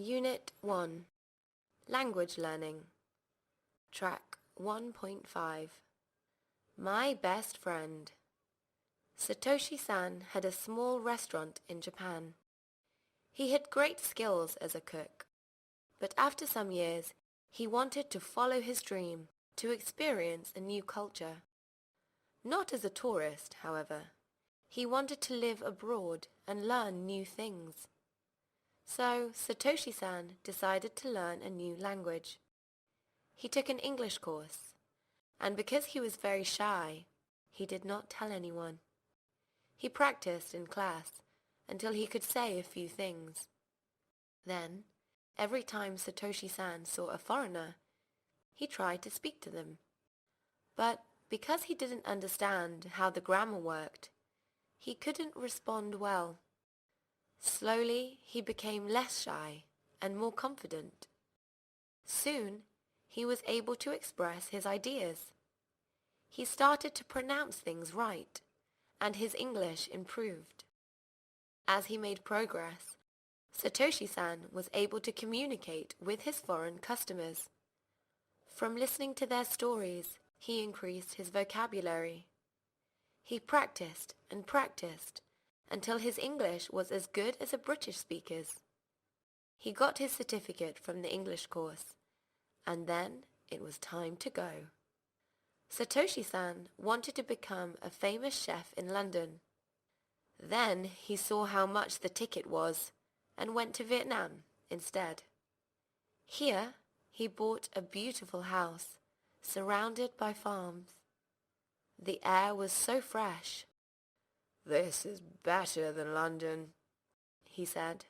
Unit 1. Language Learning. Track 1.5. My Best Friend. Satoshi-san had a small restaurant in Japan. He had great skills as a cook, but after some years, he wanted to follow his dream to experience a new culture. Not as a tourist, however. He wanted to live abroad and learn new things. So Satoshi-san decided to learn a new language. He took an English course, and because he was very shy, he did not tell anyone. He practiced in class until he could say a few things. Then, every time Satoshi-san saw a foreigner, he tried to speak to them. But because he didn't understand how the grammar worked, he couldn't respond well. Slowly, he became less shy and more confident. Soon, he was able to express his ideas. He started to pronounce things right, and his English improved. As he made progress, Satoshi-san was able to communicate with his foreign customers. From listening to their stories, he increased his vocabulary. He practiced and practiced until his English was as good as a British speaker's. He got his certificate from the English course, and then it was time to go. Satoshi-san wanted to become a famous chef in London. Then he saw how much the ticket was and went to Vietnam instead. Here he bought a beautiful house surrounded by farms. The air was so fresh. "This is better than London," he said.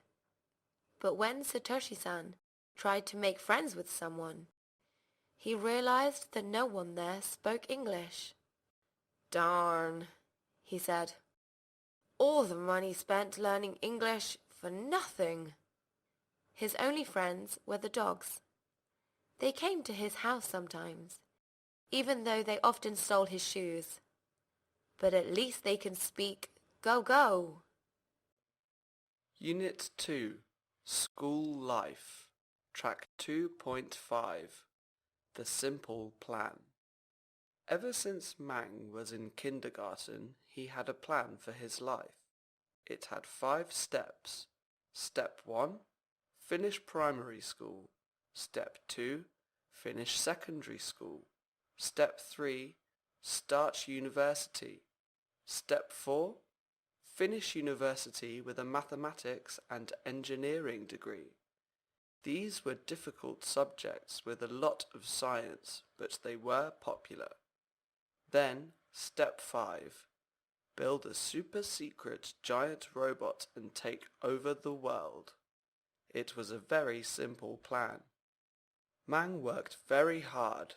But when Satoshi-san tried to make friends with someone, he realized that no one there spoke English. "Darn," he said. "All the money spent learning English for nothing." His only friends were the dogs. They came to his house sometimes, even though they often stole his shoes. But at least they can speak "go go." Unit 2. School Life. Track 2.5. The Simple Plan. Ever since Mang was in kindergarten, he had a plan for his life. It had 5 steps. Step 1. Finish primary school. Step 2. Finish secondary school. Step 3. Start university. Step 4. Finish university with a mathematics and engineering degree. These were difficult subjects with a lot of science, but they were popular. Then, step 5. Build a super-secret giant robot and take over the world. It was a very simple plan. Mang worked very hard.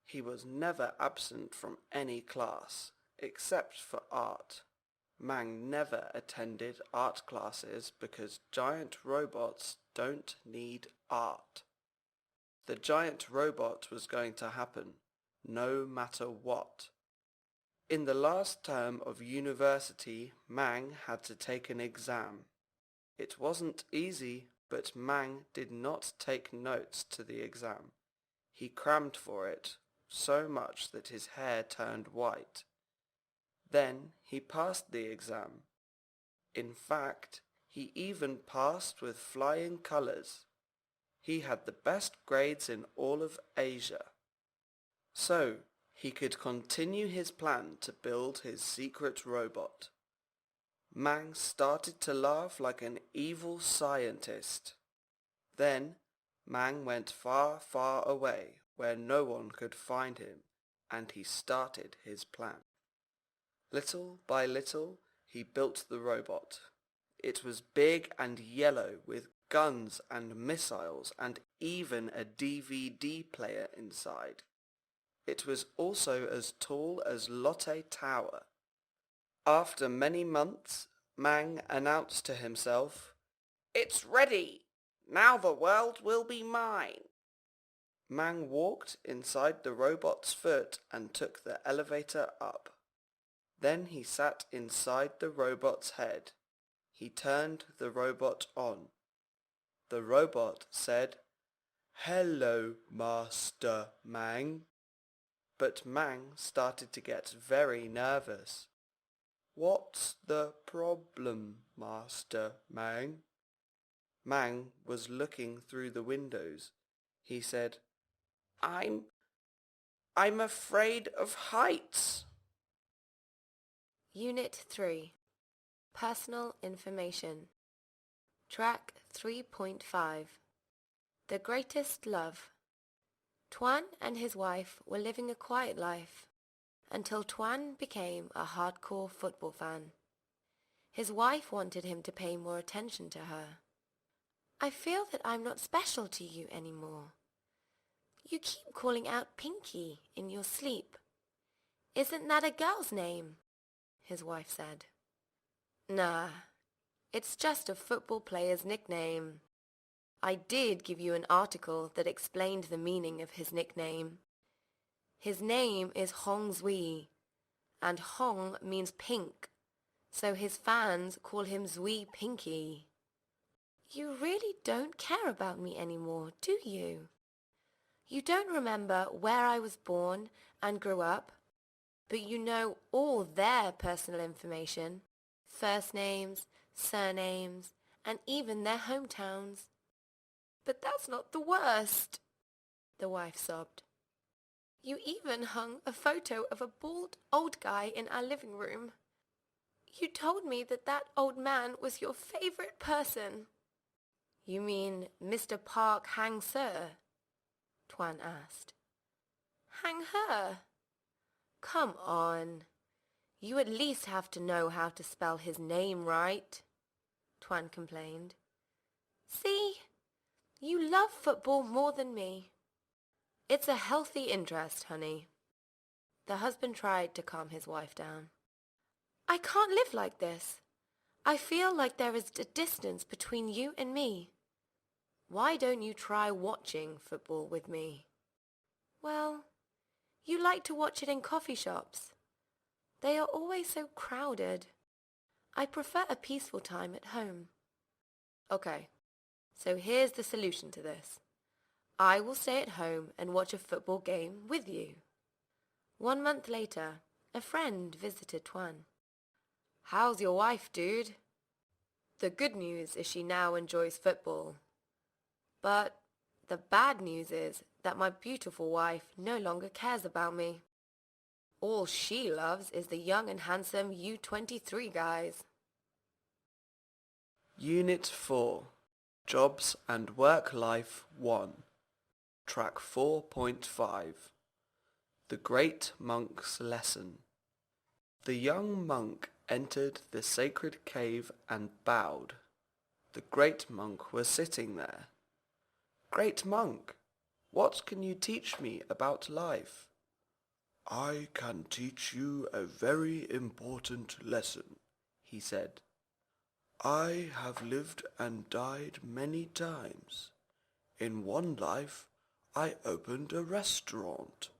He was never absent from any class, except for art. Mang never attended art classes because giant robots don't need art. The giant robot was going to happen, no matter what. In the last term of university, Mang had to take an exam. It wasn't easy, but Mang did not take notes to the exam. He crammed for it, so much that his hair turned white. Then he passed the exam. In fact, he even passed with flying colors. He had the best grades in all of Asia. So, he could continue his plan to build his secret robot. Mang started to laugh like an evil scientist. Then, Mang went far, far away where no one could find him, and he started his plan. Little by little, he built the robot. It was big and yellow with guns and missiles and even a DVD player inside. It was also as tall as Lotte Tower. After many months, Mang announced to himself, "It's ready! Now the world will be mine!" Mang walked inside the robot's foot and took the elevator up. Then he sat inside the robot's head. He turned the robot on. The robot said, "Hello, Master Mang." But Mang started to get very nervous. "What's the problem, Master Mang?" Mang was looking through the windows. He said, I'm afraid of heights." Unit 3. Personal Information. Track 3.5. The Greatest Love. Tuan and his wife were living a quiet life until Tuan became a hardcore football fan. His wife wanted him to pay more attention to her. "I feel that I'm not special to you anymore. You keep calling out Pinky in your sleep. Isn't that a girl's name?" his wife said. "Nah, it's just a football player's nickname. I did give you an article that explained the meaning of his nickname. His name is Hong Zui, and Hong means pink, so his fans call him Zui Pinky." "You really don't care about me anymore, do you? You don't remember where I was born and grew up, but you know all their personal information, first names, surnames, and even their hometowns." "But that's not the worst," the wife sobbed. "You even hung a photo of a bald old guy in our living room. You told me that that old man was your favorite person." "You mean Mr. Park Hang-seo?" Tuan asked. "Hang-her? Come on. You at least have to know how to spell his name right," Tuan complained. "See? You love football more than me." "It's a healthy interest, honey." The husband tried to calm his wife down. "I can't live like this. I feel like there is a distance between you and me. Why don't you try watching football with me?" "Well, you like to watch it in coffee shops. They are always so crowded. I prefer a peaceful time at home." "Okay, so here's the solution to this. I will stay at home and watch a football game with you." 1 month later, a friend visited Tuan. "How's your wife, dude?" "The good news is she now enjoys football. But the bad news is that my beautiful wife no longer cares about me. All she loves is the young and handsome U23 guys." Unit 4. Jobs and Work Life 1. Track 4.5. The Great Monk's Lesson. The young monk entered the sacred cave and bowed. The great monk was sitting there. "Great monk, what can you teach me about life?" "I can teach you a very important lesson," he said. "I have lived and died many times. In one life, I opened a restaurant.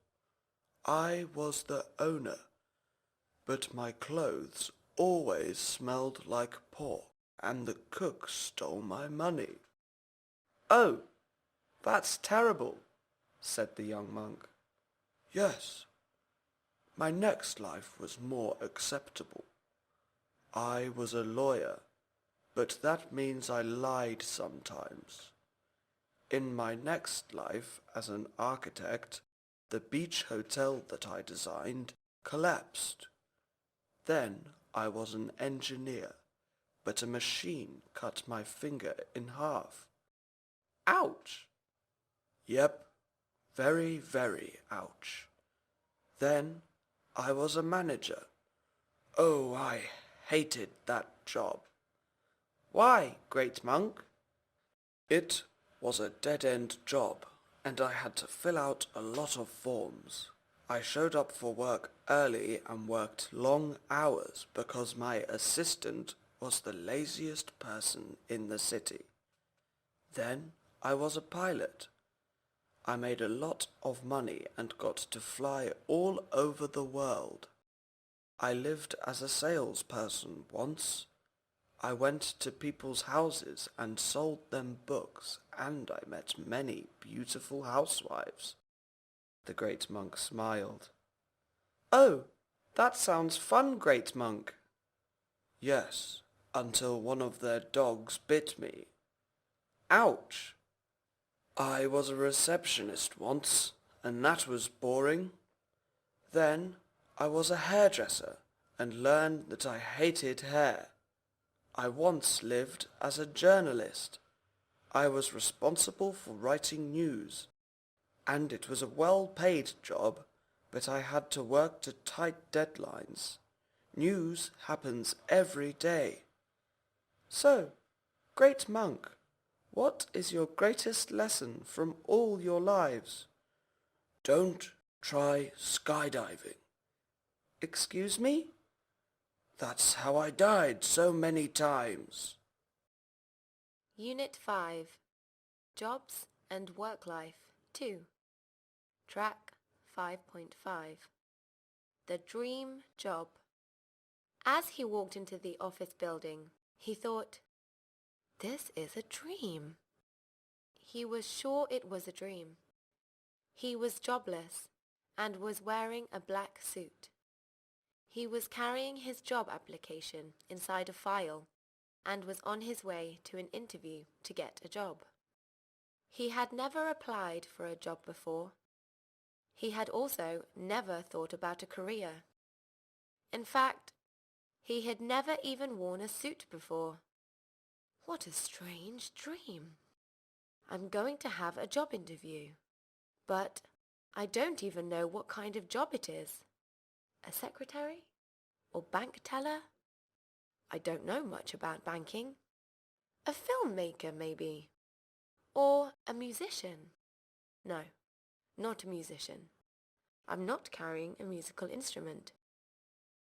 I was the owner, but my clothes always smelled like pork, and the cook stole my money." "Oh, that's terrible," said the young monk. "Yes. My next life was more acceptable. I was a lawyer, but that means I lied sometimes. In my next life as an architect, the beach hotel that I designed collapsed. Then I was an engineer, but a machine cut my finger in half." "Ouch!" "Yep, very, very ouch. Then I was a manager. Oh, I hated that job." "Why, great monk?" "It was a dead-end job, and I had to fill out a lot of forms. I showed up for work early and worked long hours because my assistant was the laziest person in the city. Then I was a pilot. I made a lot of money and got to fly all over the world. I lived as a salesperson once. I went to people's houses and sold them books, and I met many beautiful housewives. The great monk smiled. Oh, that sounds fun, great monk. Yes, until one of their dogs bit me. Ouch! I was a receptionist once, and that was boring. Then I was a hairdresser and learned that I hated hair. I once lived as a journalist. I was responsible for writing news, and it was a well-paid job, but I had to work to tight deadlines. News happens every day. So, great monk, what is your greatest lesson from all your lives? Don't try skydiving. Excuse me? That's how I died so many times. Unit 5. Jobs and Work Life 2. Track 5.5. The Dream Job. As he walked into the office building, he thought, "This is a dream." He was sure it was a dream. He was jobless and was wearing a black suit. He was carrying his job application inside a file and was on his way to an interview to get a job. He had never applied for a job before. He had also never thought about a career. In fact, he had never even worn a suit before. What a strange dream. I'm going to have a job interview, but I don't even know what kind of job it is. A secretary? Or bank teller? I don't know much about banking. A filmmaker, maybe. Or a musician. No, not a musician. I'm not carrying a musical instrument.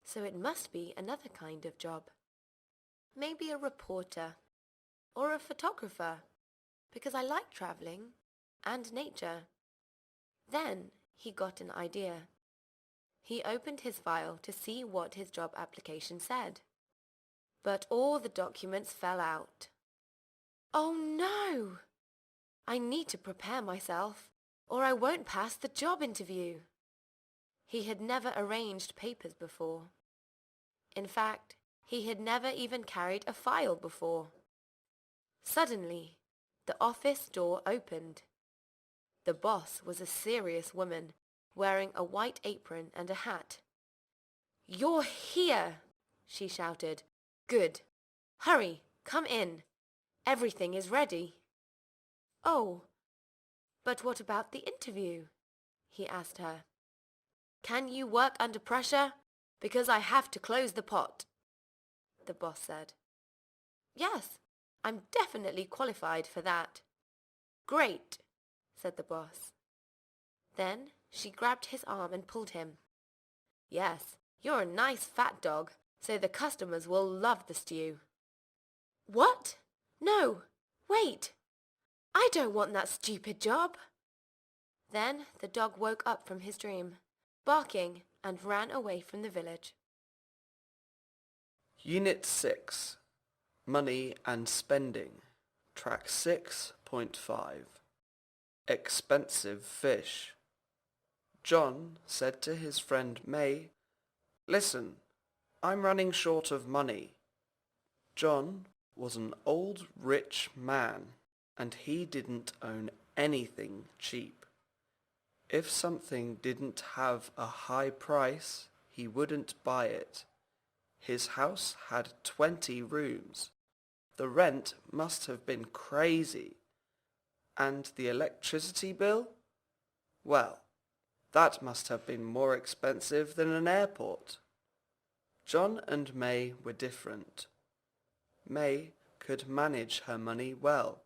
So it must be another kind of job. Maybe a reporter or a photographer, because I like traveling and nature. Then he got an idea. He opened his file to see what his job application said. But all the documents fell out. Oh no! I need to prepare myself, or I won't pass the job interview. He had never arranged papers before. In fact, he had never even carried a file before. Suddenly, the office door opened. The boss was a serious woman, wearing a white apron and a hat. "You're here!" she shouted. "Good. Hurry, come in. Everything is ready." "Oh, but what about the interview?" he asked her. "Can you work under pressure? Because I have to close the pot," the boss said. "Yes, I'm definitely qualified for that." "Great," said the boss. Then she grabbed his arm and pulled him. "Yes, you're a nice fat dog, so the customers will love the stew." "What? No, wait! I don't want that stupid job." Then the dog woke up from his dream, barking, and ran away from the village. Unit 6. Money and Spending. Track 6.5. Expensive Fish. John said to his friend May, "Listen, I'm running short of money." John was an old rich man, and he didn't own anything cheap. If something didn't have a high price, he wouldn't buy it. His house had 20 rooms. The rent must have been crazy. And the electricity bill? Well, that must have been more expensive than an airport. John and May were different. May could manage her money well.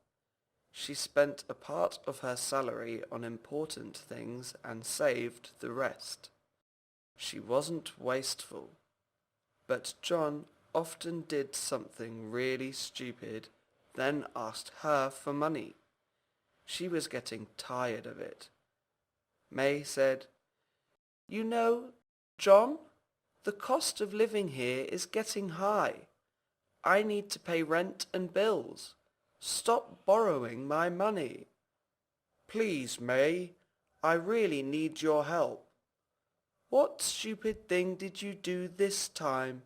She spent a part of her salary on important things and saved the rest. She wasn't wasteful. But John often did something really stupid, then asked her for money. She was getting tired of it. May said, "You know, John, the cost of living here is getting high. I need to pay rent and bills. Stop borrowing my money. Please, May, I really need your help. What stupid thing did you do this time?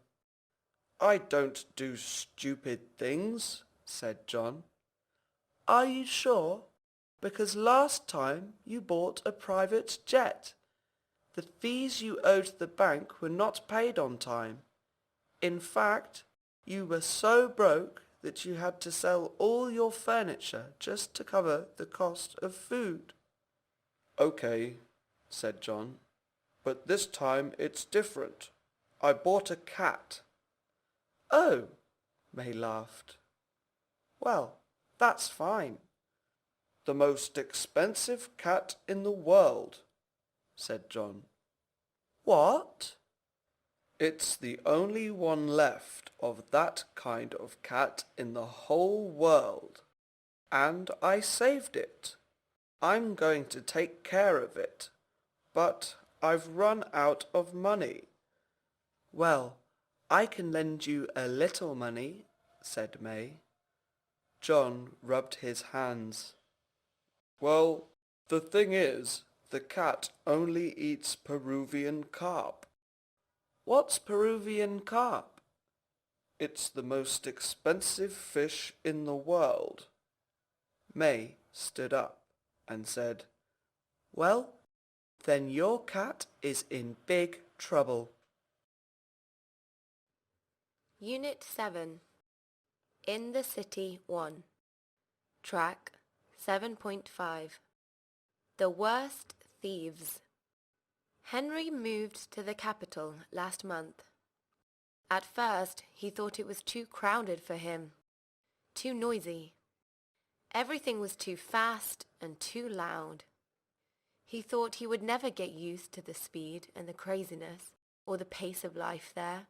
I don't do stupid things, said John. Are you sure? Because last time you bought a private jet. The fees you owed the bank were not paid on time. In fact, you were so broke that you had to sell all your furniture just to cover the cost of food. Okay, said John, but this time it's different. I bought a cat. Oh, May laughed. Well, that's fine. The most expensive cat in the world, said John. What? It's the only one left of that kind of cat in the whole world, and I saved it. I'm going to take care of it, but I've run out of money. Well, I can lend you a little money, said May. John rubbed his hands. Well, the thing is, the cat only eats Peruvian carp. What's Peruvian carp? It's the most expensive fish in the world. May stood up and said, Well, then your cat is in big trouble. Unit 7. In the City 1. Track 7.5. The Worst Thieves. Henry moved to the capital last month. At first, he thought it was too crowded for him, too noisy. Everything was too fast and too loud. He thought he would never get used to the speed and the craziness or the pace of life there.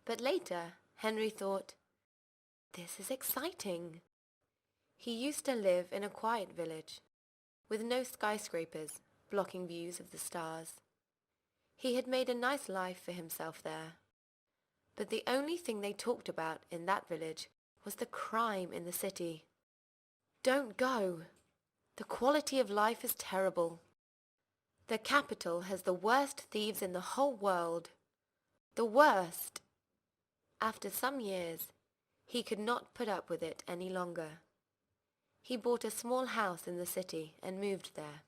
But later, Henry thought, this is exciting. He used to live in a quiet village, with no skyscrapers blocking views of the stars. He had made a nice life for himself there. But the only thing they talked about in that village was the crime in the city. Don't go. The quality of life is terrible. The capital has the worst thieves in the whole world. The worst. After some years, he could not put up with it any longer. He bought a small house in the city and moved there.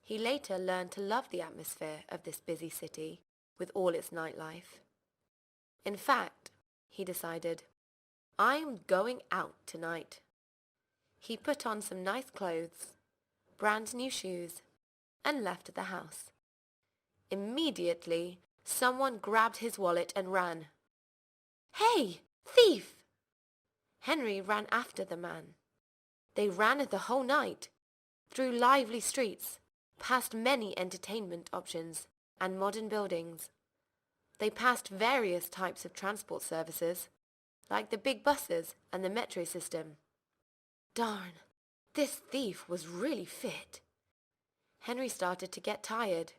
He later learned to love the atmosphere of this busy city with all its nightlife. In fact, he decided, I'm going out tonight. He put on some nice clothes, brand new shoes, and left the house. Immediately, someone grabbed his wallet and ran. Hey, thief! Henry ran after the man. They ran the whole night, through lively streets, past many entertainment options and modern buildings. They passed various types of transport services, like the big buses and the metro system. Darn, this thief was really fit. Henry started to get tired,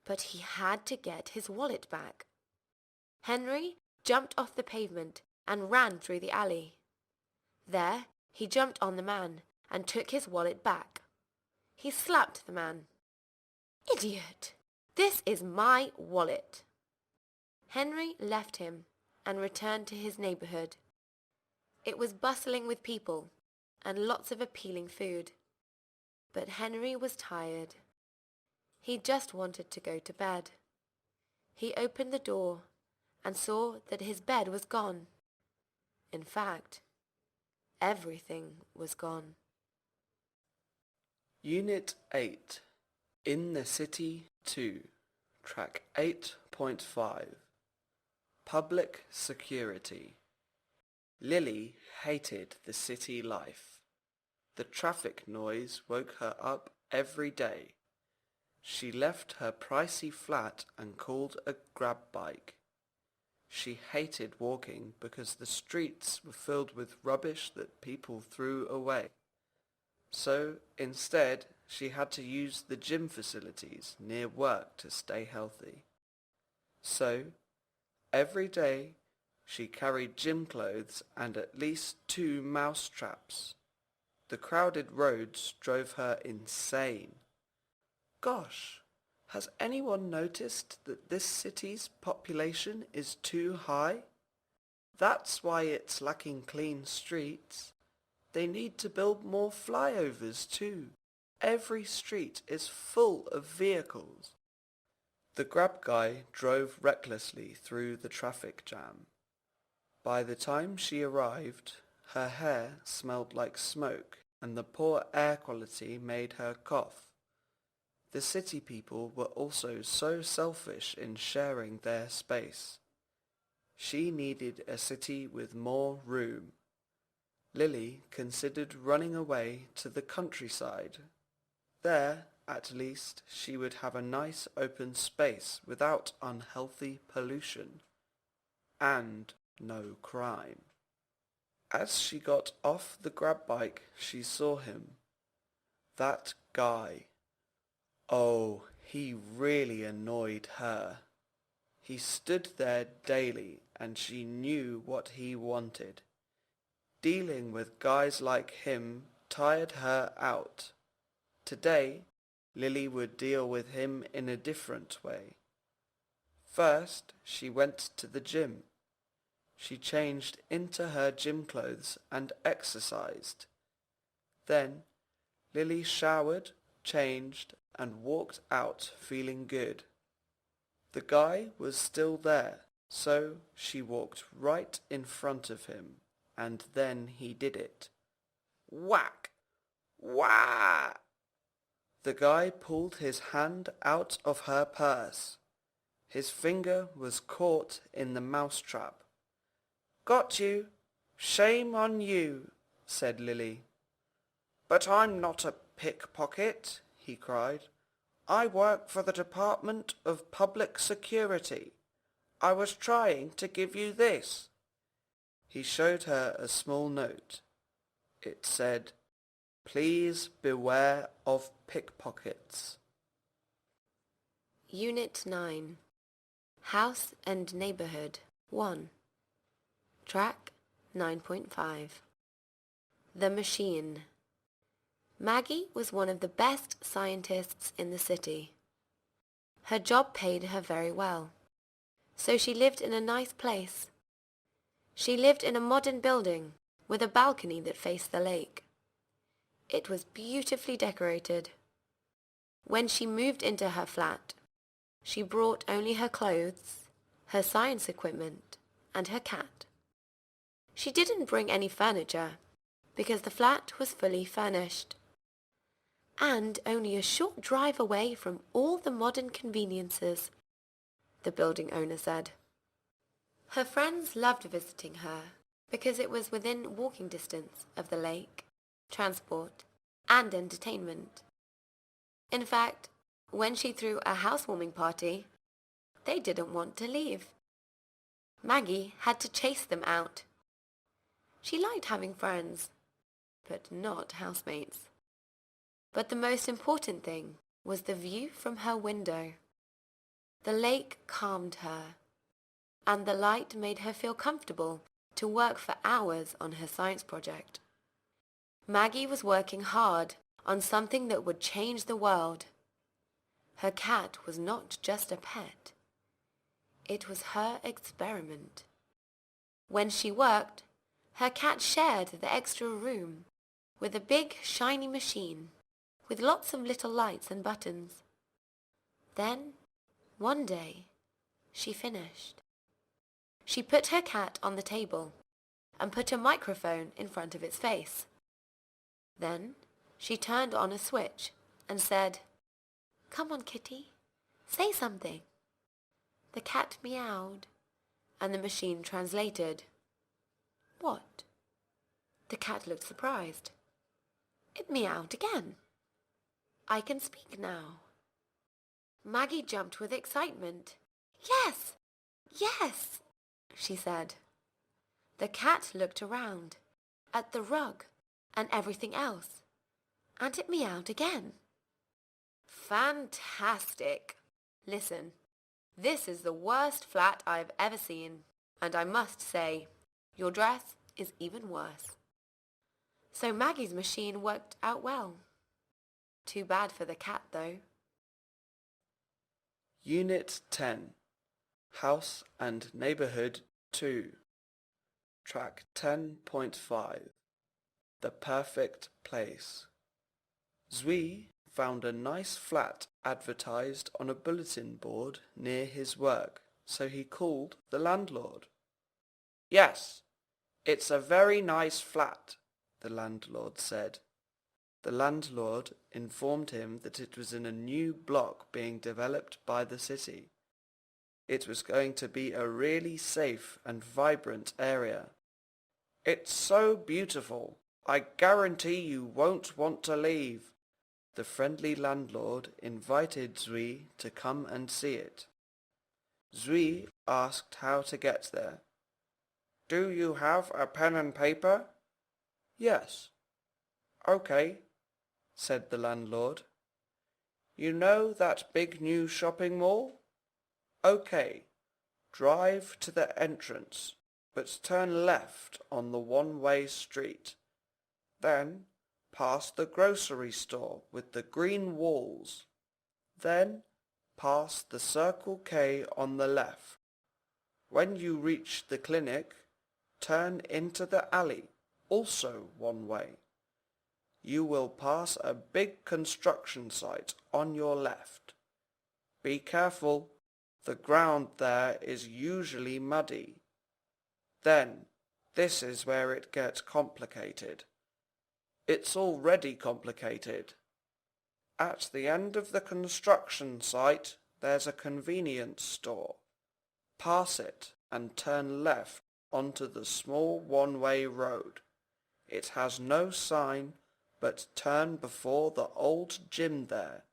but he had to get his wallet back. Henry jumped off the pavement and ran through the alley. There, he jumped on the man and took his wallet back. He slapped the man. Idiot! This is my wallet. Henry left him and returned to his neighborhood. It was bustling with people and lots of appealing food. But Henry was tired. He just wanted to go to bed. He opened the door and saw that his bed was gone. In fact, everything was gone. Unit 8. In the City 2. Track 8.5. Public Security. Lily hated the city life. The traffic noise woke her up every day. She left her pricey flat and called a grab bike. She hated walking because the streets were filled with rubbish that people threw away. So instead, she had to use the gym facilities near work to stay healthy. So every day, She carried gym clothes and at least 2 mouse traps. The crowded roads drove her insane. Gosh, has anyone noticed that this city's population is too high? That's why it's lacking clean streets. They need to build more flyovers too. Every street is full of vehicles. The Grab guy drove recklessly through the traffic jam. By the time she arrived, her hair smelled like smoke and the poor air quality made her cough. The city people were also so selfish in sharing their space. She needed a city with more room. Lily considered running away to the countryside. There, at least, she would have a nice open space without unhealthy pollution. And no crime. As she got off the grab bike, she saw him. That guy. Oh, he really annoyed her. He stood there daily and she knew what he wanted. Dealing with guys like him tired her out. Today, Lily would deal with him in a different way. First, she went to the gym. She changed into her gym clothes and exercised. Then, Lily showered, changed, and walked out feeling good. The guy was still there, so she walked right in front of him, and then he did it. Whack! Wah! The guy pulled his hand out of her purse. His finger was caught in the mousetrap. Got you! Shame on you, said Lily. But I'm not a pickpocket, he cried. I work for the Department of Public Security. I was trying to give you this. He showed her a small note. It said, Please beware of pickpockets. Unit 9. House and Neighborhood 1. Track 9.5. The Machine. Maggie was one of the best scientists in the city. Her job paid her very well, so she lived in a nice place. She lived in a modern building with a balcony that faced the lake. It was beautifully decorated. When she moved into her flat, she brought only her clothes, her science equipment, and her cat. She didn't bring any furniture because the flat was fully furnished and only a short drive away from all the modern conveniences, the building owner said. Her friends loved visiting her because it was within walking distance of the lake, transport, and entertainment. In fact, when she threw a housewarming party, they didn't want to leave. Maggie had to chase them out. She liked having friends, but not housemates. But the most important thing was the view from her window. The lake calmed her, and the light made her feel comfortable to work for hours on her science project. Maggie was working hard on something that would change the world. Her cat was not just a pet. It was her experiment. When she worked, her cat shared the extra room with a big shiny machine with lots of little lights and buttons. Then, one day, she finished. She put her cat on the table and put a microphone in front of its face. Then she turned on a switch and said, "Come on, kitty, say something." The cat meowed, and the machine translated. "What?" The cat looked surprised. It meowed again. "I can speak now." Maggie jumped with excitement. "Yes, yes," she said. The cat looked around, at the rug and everything else, and it meowed again. "Fantastic! Listen, this is the worst flat I've ever seen. And I must say, your dress is even worse. So Maggie's machine worked out well. Too bad for the cat, though. Unit 10. House and Neighborhood 2. Track 10.5. The Perfect Place. Zui found a nice flat advertised on a bulletin board near his work, so he called the landlord. Yes, it's a very nice flat, the landlord said. The landlord informed him that it was in a new block being developed by the city. It was going to be a really safe and vibrant area. It's so beautiful. I guarantee you won't want to leave. The friendly landlord invited Zui to come and see it. Zui asked how to get there. Do you have a pen and paper? Yes. Okay, said the landlord. You know that big new shopping mall? Okay, drive to the entrance, but turn left on the one-way street. Then past the grocery store with the green walls. Then past the Circle K on the left. When you reach the clinic, turn into the alley, also one way. You will pass a big construction site on your left. Be careful, the ground there is usually muddy. Then, this is where it gets complicated. It's already complicated. At the end of the construction site, there's a convenience store. Pass it and turn left onto the small one-way road. It has no sign, but turn before the old gym there.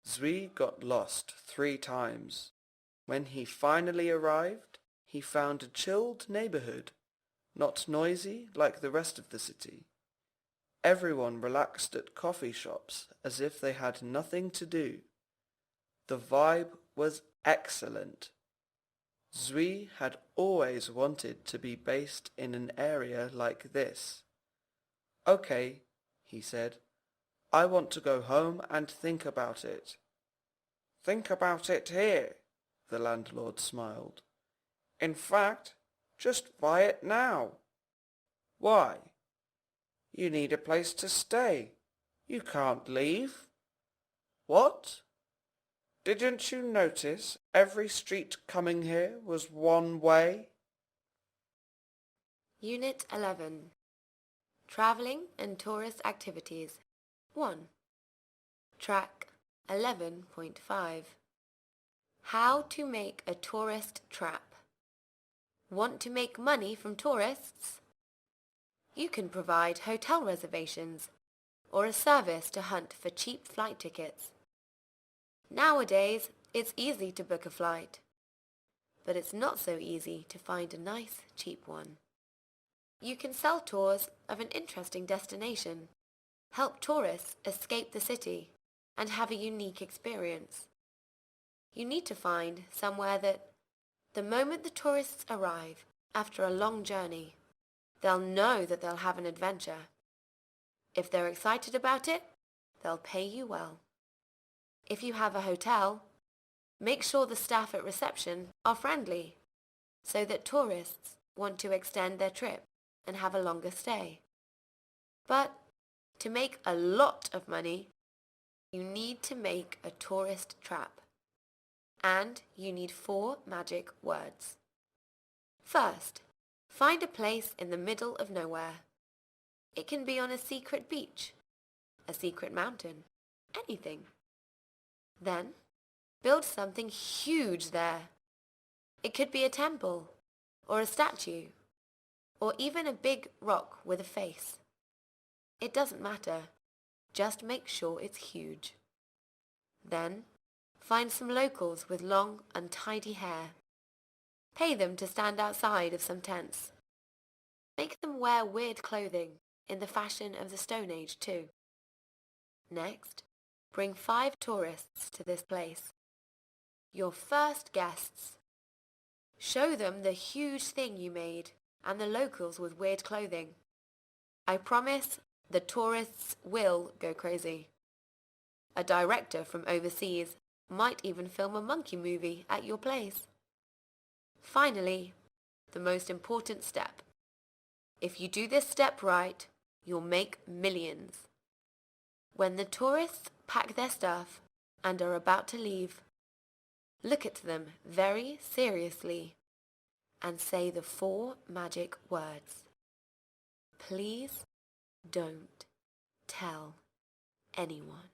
Zui got lost 3 times. When he finally arrived, he found a chilled neighborhood, not noisy like the rest of the city. Everyone relaxed at coffee shops as if they had nothing to do. The vibe was excellent. Zui had always wanted to be based in an area like this. Okay, he said, I want to go home and think about it. Think about it here, the landlord smiled. In fact, just buy it now. Why? You need a place to stay. You can't leave. What? Didn't you notice every street coming here was one way? Unit 11. Travelling and Tourist Activities 1. Track 11.5. How to make a tourist trap. Want to make money from tourists? You can provide hotel reservations or a service to hunt for cheap flight tickets. Nowadays, it's easy to book a flight, but it's not so easy to find a nice, cheap one. You can sell tours of an interesting destination, help tourists escape the city, and have a unique experience. You need to find somewhere that, the moment the tourists arrive after a long journey, they'll know that they'll have an adventure. If they're excited about it, they'll pay you well. If you have a hotel, make sure the staff at reception are friendly, so that tourists want to extend their trip and have a longer stay. But to make a lot of money, you need to make a tourist trap. And you need 4 magic words. First, find a place in the middle of nowhere. It can be on a secret beach, a secret mountain, anything. Then, build something huge there. It could be a temple, or a statue, or even a big rock with a face. It doesn't matter. Just make sure it's huge. Then, find some locals with long, untidy hair. Pay them to stand outside of some tents. Make them wear weird clothing in the fashion of the Stone Age too. Next, bring 5 tourists to this place. Your first guests. Show them the huge thing you made and the locals with weird clothing. I promise the tourists will go crazy. A director from overseas might even film a monkey movie at your place. Finally, the most important step. If you do this step right, you'll make millions. When the tourists pack their stuff and are about to leave, look at them very seriously and say the 4 magic words. Please don't tell anyone.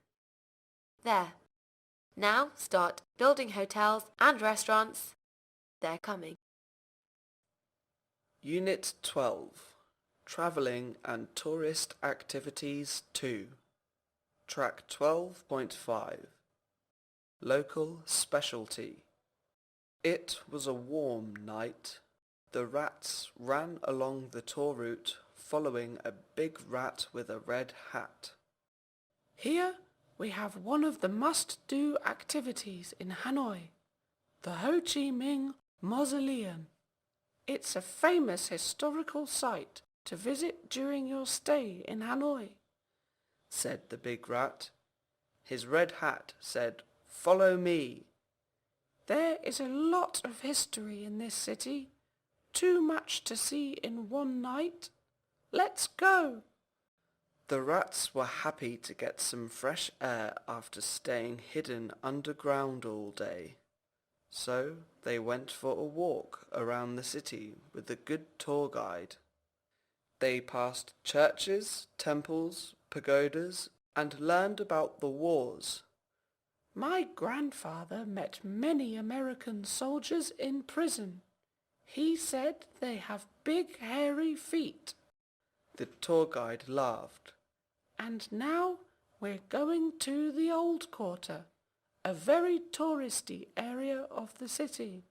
There. Now start building hotels and restaurants. They're coming. Unit 12. Travelling and Tourist Activities 2. Track 12.5. Local Specialty. It was a warm night. The rats ran along the tour route following a big rat with a red hat. Here we have one of the must-do activities in Hanoi, the Ho Chi Minh Mausoleum. It's a famous historical site to visit during your stay in Hanoi, said the big rat. His red hat said, "Follow me." There is a lot of history in this city, too much to see in one night. Let's go. The rats were happy to get some fresh air after staying hidden underground all day. So they went for a walk around the city with a good tour guide. They passed churches, temples, pagodas, and learned about the wars. My grandfather met many American soldiers in prison. He said they have big hairy feet. The tour guide laughed. And now we're going to the Old Quarter, a very touristy area of the city.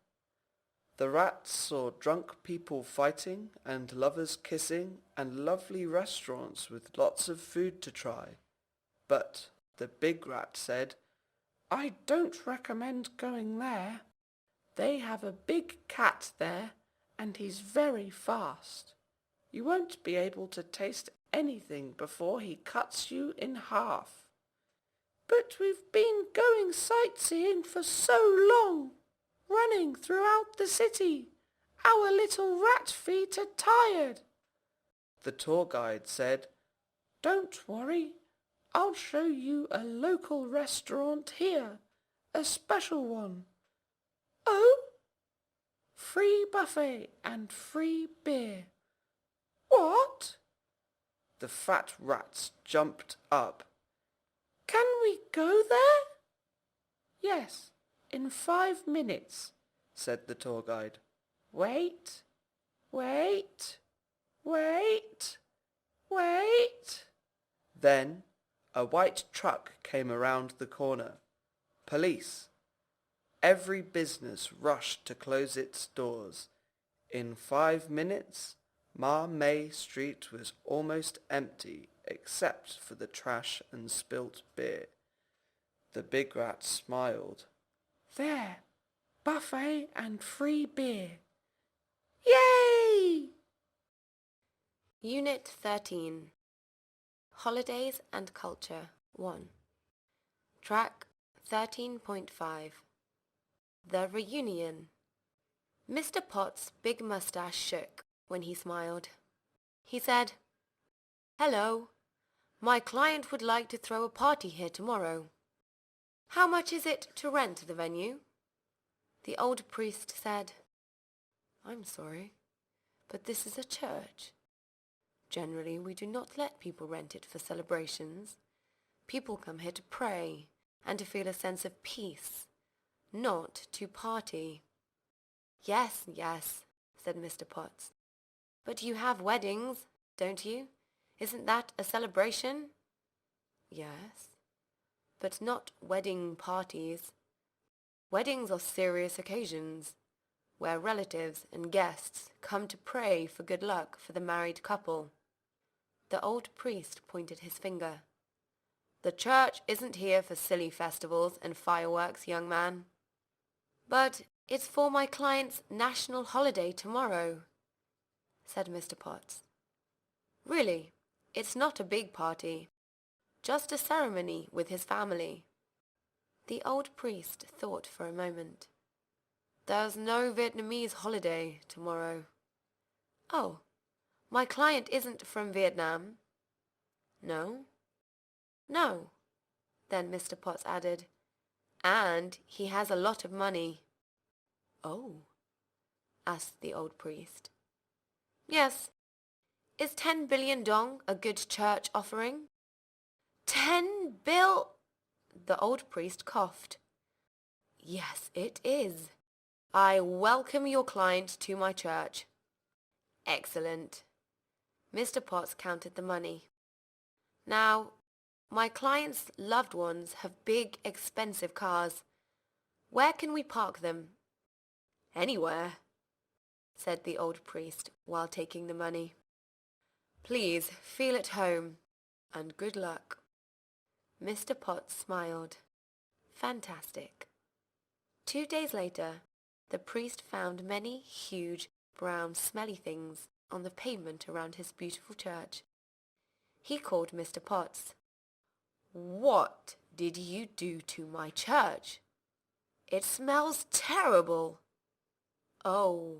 The rats saw drunk people fighting and lovers kissing and lovely restaurants with lots of food to try. But the big rat said, I don't recommend going there. They have a big cat there and he's very fast. You won't be able to taste anything before he cuts you in half. But we've been going sightseeing for so long, running throughout the city. Our little rat feet are tired. The tour guide said, Don't worry. I'll show you a local restaurant here, a special one. Oh? Free buffet and free beer. What? The fat rats jumped up. Can we go there? Yes, in 5 minutes, said the tour guide. Wait, wait, wait, wait. Then a white truck came around the corner. Police. Every business rushed to close its doors. In 5 minutes, Ma Mei Street was almost empty except for the trash and spilt beer. The big rat smiled. There, buffet and free beer. Yay! Unit 13. Holidays and Culture 1. Track 13.5. The Reunion. Mr. Potts' big mustache shook when he smiled. He said, "Hello. My client would like to throw a party here tomorrow. How much is it to rent the venue?" The old priest said, "I'm sorry, but this is a church. Generally, we do not let people rent it for celebrations. People come here to pray and to feel a sense of peace, not to party." Yes, said Mr. Potts. "But you have weddings, don't you? Isn't that a celebration?" "Yes, but not wedding parties. Weddings are serious occasions, where relatives and guests come to pray for good luck for the married couple." The old priest pointed his finger. "The church isn't here for silly festivals and fireworks, young man." "But It's for my client's national holiday tomorrow, said Mr. Potts. Really, it's not a big party, just a ceremony with his family. The old priest thought for a moment. There's no Vietnamese holiday tomorrow. Oh, my client isn't from Vietnam? No? No. Then Mr. Potts added, and he has a lot of money. Oh, asked the old priest. Yes. Is 10 billion dong a good church offering? 10 bill... The old priest coughed. Yes, it is. I welcome your client to my church. Excellent. Mr. Potts counted the money. Now, my client's loved ones have big, expensive cars. Where can we park them? Anywhere, said the old priest while taking the money. Please feel at home, and good luck. Mr. Potts smiled. Fantastic. 2 days later, the priest found many huge, brown, smelly things on the pavement around his beautiful church. He called Mr. Potts. What did you do to my church? It smells terrible. Oh,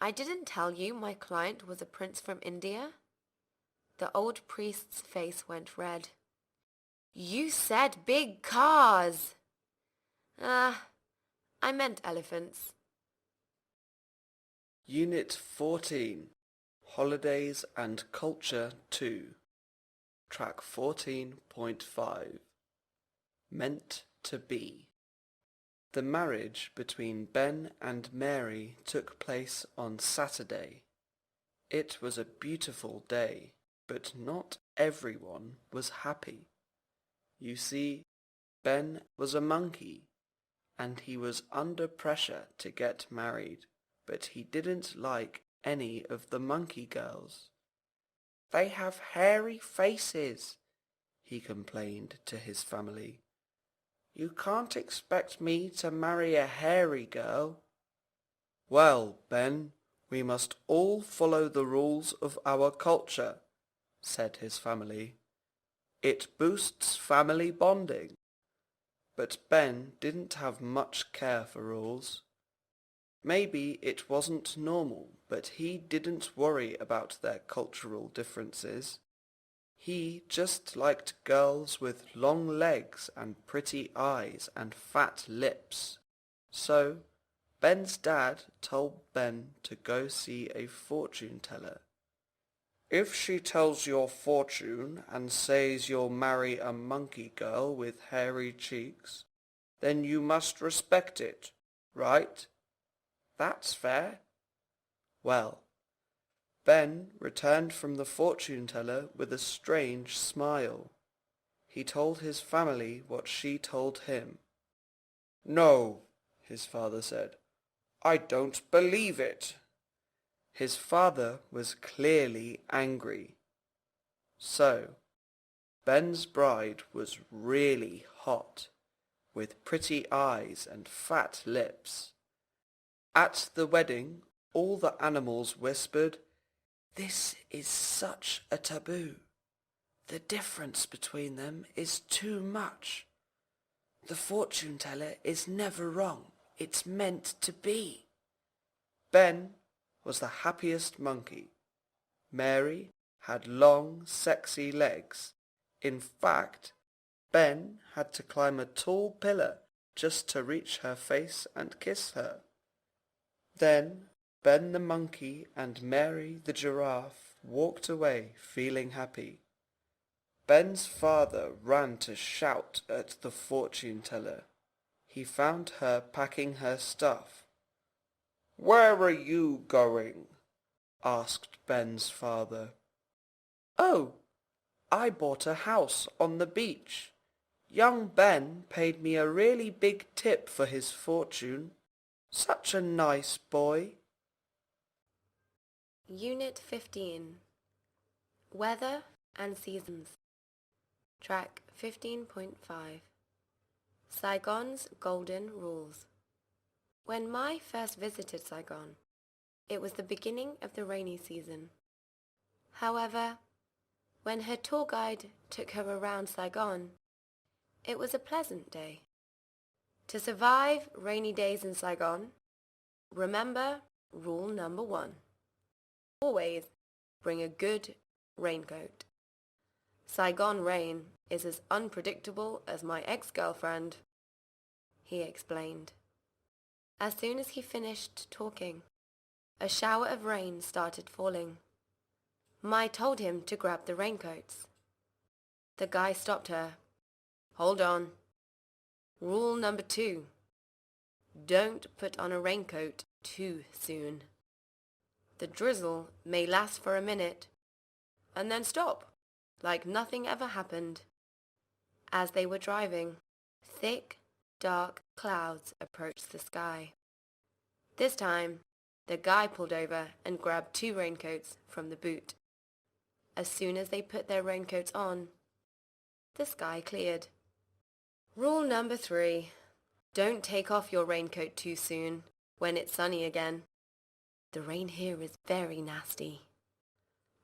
I didn't tell you my client was a prince from India? The old priest's face went red. You said big cars. I meant elephants. Unit 14, Holidays and Culture 2, Track 14.5, Meant to Be. The marriage between Ben and Mary took place on Saturday. It was a beautiful day, but not everyone was happy. You see, Ben was a monkey, and he was under pressure to get married, but he didn't like any of the monkey girls. They have hairy faces, he complained to his family. You can't expect me to marry a hairy girl. Well, Ben, we must all follow the rules of our culture, said his family. It boosts family bonding. But Ben didn't have much care for rules. Maybe it wasn't normal, but he didn't worry about their cultural differences. He just liked girls with long legs and pretty eyes and fat lips. So Ben's dad told Ben to go see a fortune teller. If she tells your fortune and says you'll marry a monkey girl with hairy cheeks, then you must respect it, right? That's fair. Well, Ben returned from the fortune teller with a strange smile. He told his family what she told him. No, his father said. I don't believe it. His father was clearly angry. So, Ben's bride was really hot, with pretty eyes and fat lips. At the wedding, all the animals whispered, "This is such a taboo. The difference between them is too much. The fortune teller is never wrong. It's meant to be." Ben was the happiest monkey. Mary had long, sexy legs. In fact, Ben had to climb a tall pillar just to reach her face and kiss her. Then Ben the monkey and Mary the giraffe walked away feeling happy. Ben's father ran to shout at the fortune teller. He found her packing her stuff. "Where are you going?" asked Ben's father. "Oh, I bought a house on the beach. Young Ben paid me a really big tip for his fortune. Such a nice boy." Unit 15. Weather and Seasons. Track 15.5. Saigon's Golden Rules. When Mai first visited Saigon, it was the beginning of the rainy season. However, when her tour guide took her around Saigon, it was a pleasant day. To survive rainy days in Saigon, remember rule number 1. Always bring a good raincoat. Saigon rain is as unpredictable as my ex-girlfriend, he explained. As soon as he finished talking, a shower of rain started falling. Mai told him to grab the raincoats. The guy stopped her. Hold on. Rule number 2. Don't put on a raincoat too soon. The drizzle may last for a minute and then stop, like nothing ever happened. As they were driving, thick, dark clouds approached the sky. This time, the guy pulled over and grabbed 2 raincoats from the boot. As soon as they put their raincoats on, the sky cleared. Rule number 3. Don't take off your raincoat too soon when it's sunny again. The rain here is very nasty.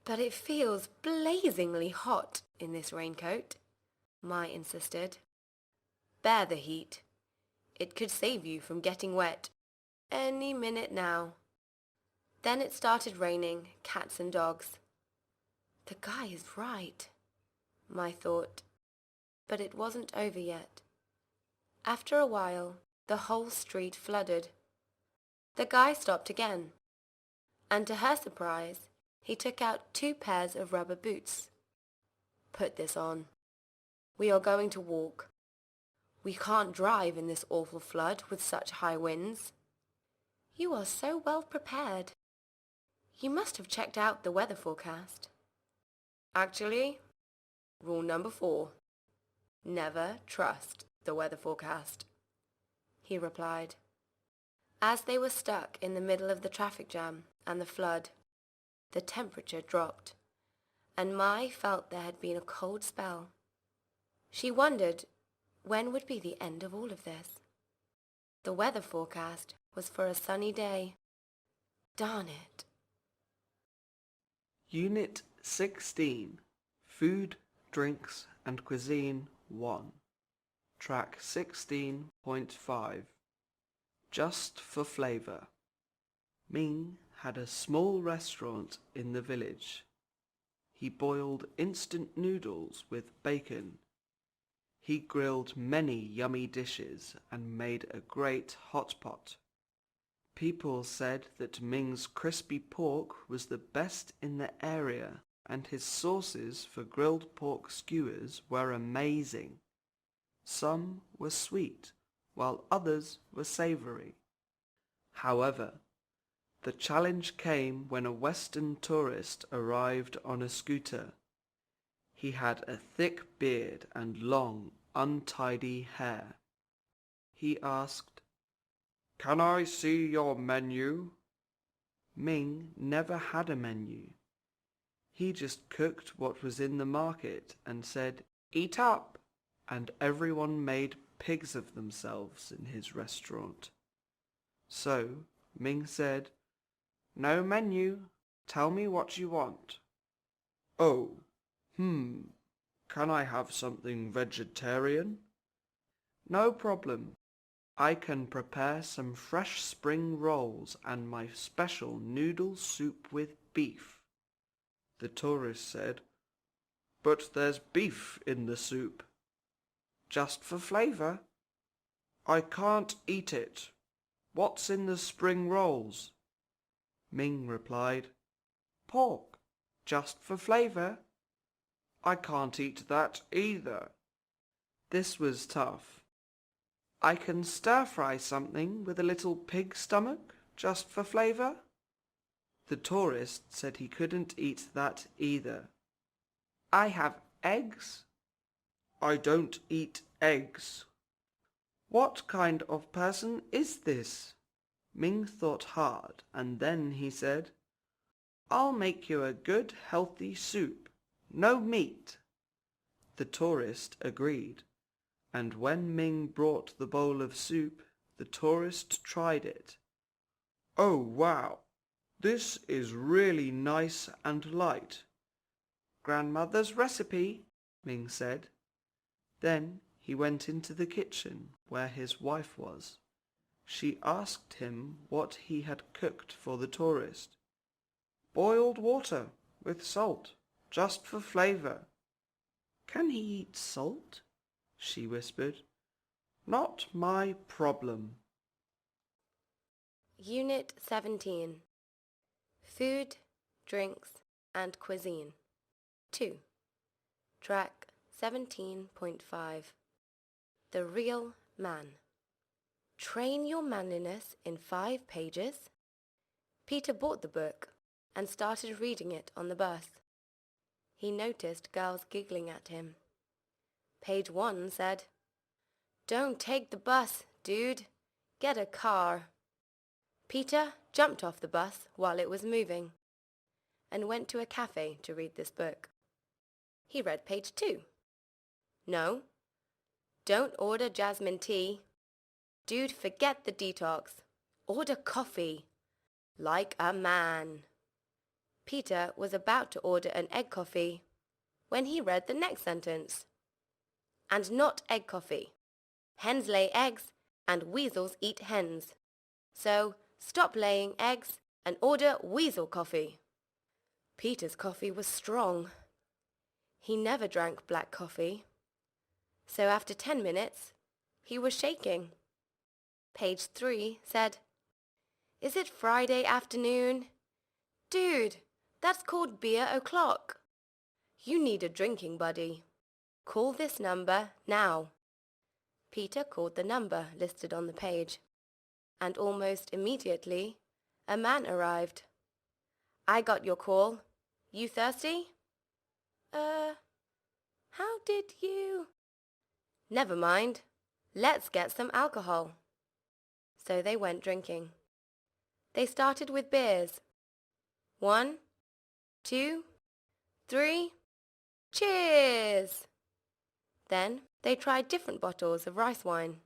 But it feels blazingly hot in this raincoat, Mai insisted. Bear the heat. It could save you from getting wet any minute now. Then it started raining cats and dogs. The guy is right, Mai thought. But it wasn't over yet. After a while, the whole street flooded. The guy stopped again, and to her surprise, he took out 2 pairs of rubber boots. Put this on. We are going to walk. We can't drive in this awful flood with such high winds. You are so well prepared. You must have checked out the weather forecast. Actually, rule number 4. Never trust the weather forecast, he replied. As they were stuck in the middle of the traffic jam and the flood, the temperature dropped, and Mai felt there had been a cold spell. She wondered when would be the end of all of this. The weather forecast was for a sunny day. Darn it. Unit 16, Food, Drinks and Cuisine 1. Track 16.5. Just for Flavor. Ming had a small restaurant in the village. He boiled instant noodles with bacon. He grilled many yummy dishes and made a great hot pot. People said that Ming's crispy pork was the best in the area, and his sauces for grilled pork skewers were amazing. Some were sweet, while others were savoury. However, the challenge came when a Western tourist arrived on a scooter. He had a thick beard and long, untidy hair. He asked, "Can I see your menu?" Ming never had a menu. He just cooked what was in the market and said, "Eat up," and everyone made pigs of themselves in his restaurant. So Ming said, "No menu. Tell me what you want." "Oh, can I have something vegetarian?" "No problem. I can prepare some fresh spring rolls and my special noodle soup with beef." The tourist said, "But there's beef in the soup." "Just for flavour." "I can't eat it. What's in the spring rolls?" Ming replied, "Pork, just for flavour." "I can't eat that either." This was tough. "I can stir-fry something with a little pig stomach, just for flavour." The tourist said he couldn't eat that either. "I have eggs." "I don't eat eggs." What kind of person is this? Ming thought hard, and then he said, "I'll make you a good healthy soup. No meat." The tourist agreed, and when Ming brought the bowl of soup, The tourist tried it. "Oh, wow! This is really nice and light." "Grandmother's recipe," Ming said. Then he went into the kitchen where his wife was. She asked him what he had cooked for the tourist. "Boiled water with salt, just for flavour." "Can he eat salt?" she whispered. "Not my problem." Unit 17. Food, Drinks and Cuisine. 2. Track 17.5. The Real Man. Train your manliness in 5 pages. Peter bought the book and started reading it on the bus. He noticed girls giggling at him. Page 1 said, "Don't take the bus, dude. Get a car." Peter jumped off the bus while it was moving and went to a cafe to read this book. He read page 2. "No, don't order jasmine tea. Dude, forget the detox. Order coffee. Like a man." Peter was about to order an egg coffee when he read the next sentence. "And not egg coffee. Hens lay eggs and weasels eat hens. So stop laying eggs and order weasel coffee." Peter's coffee was strong. He never drank black coffee. So after 10 minutes, he was shaking. Page 3 said, "Is it Friday afternoon? Dude, that's called beer o'clock. You need a drinking buddy. Call this number now." Peter called the number listed on the page, and almost immediately, a man arrived. "I got your call. You thirsty?" How did you—" "Never mind. Let's get some alcohol." So they went drinking. They started with beers. 1, 2, 3, cheers! Then they tried different bottles of rice wine.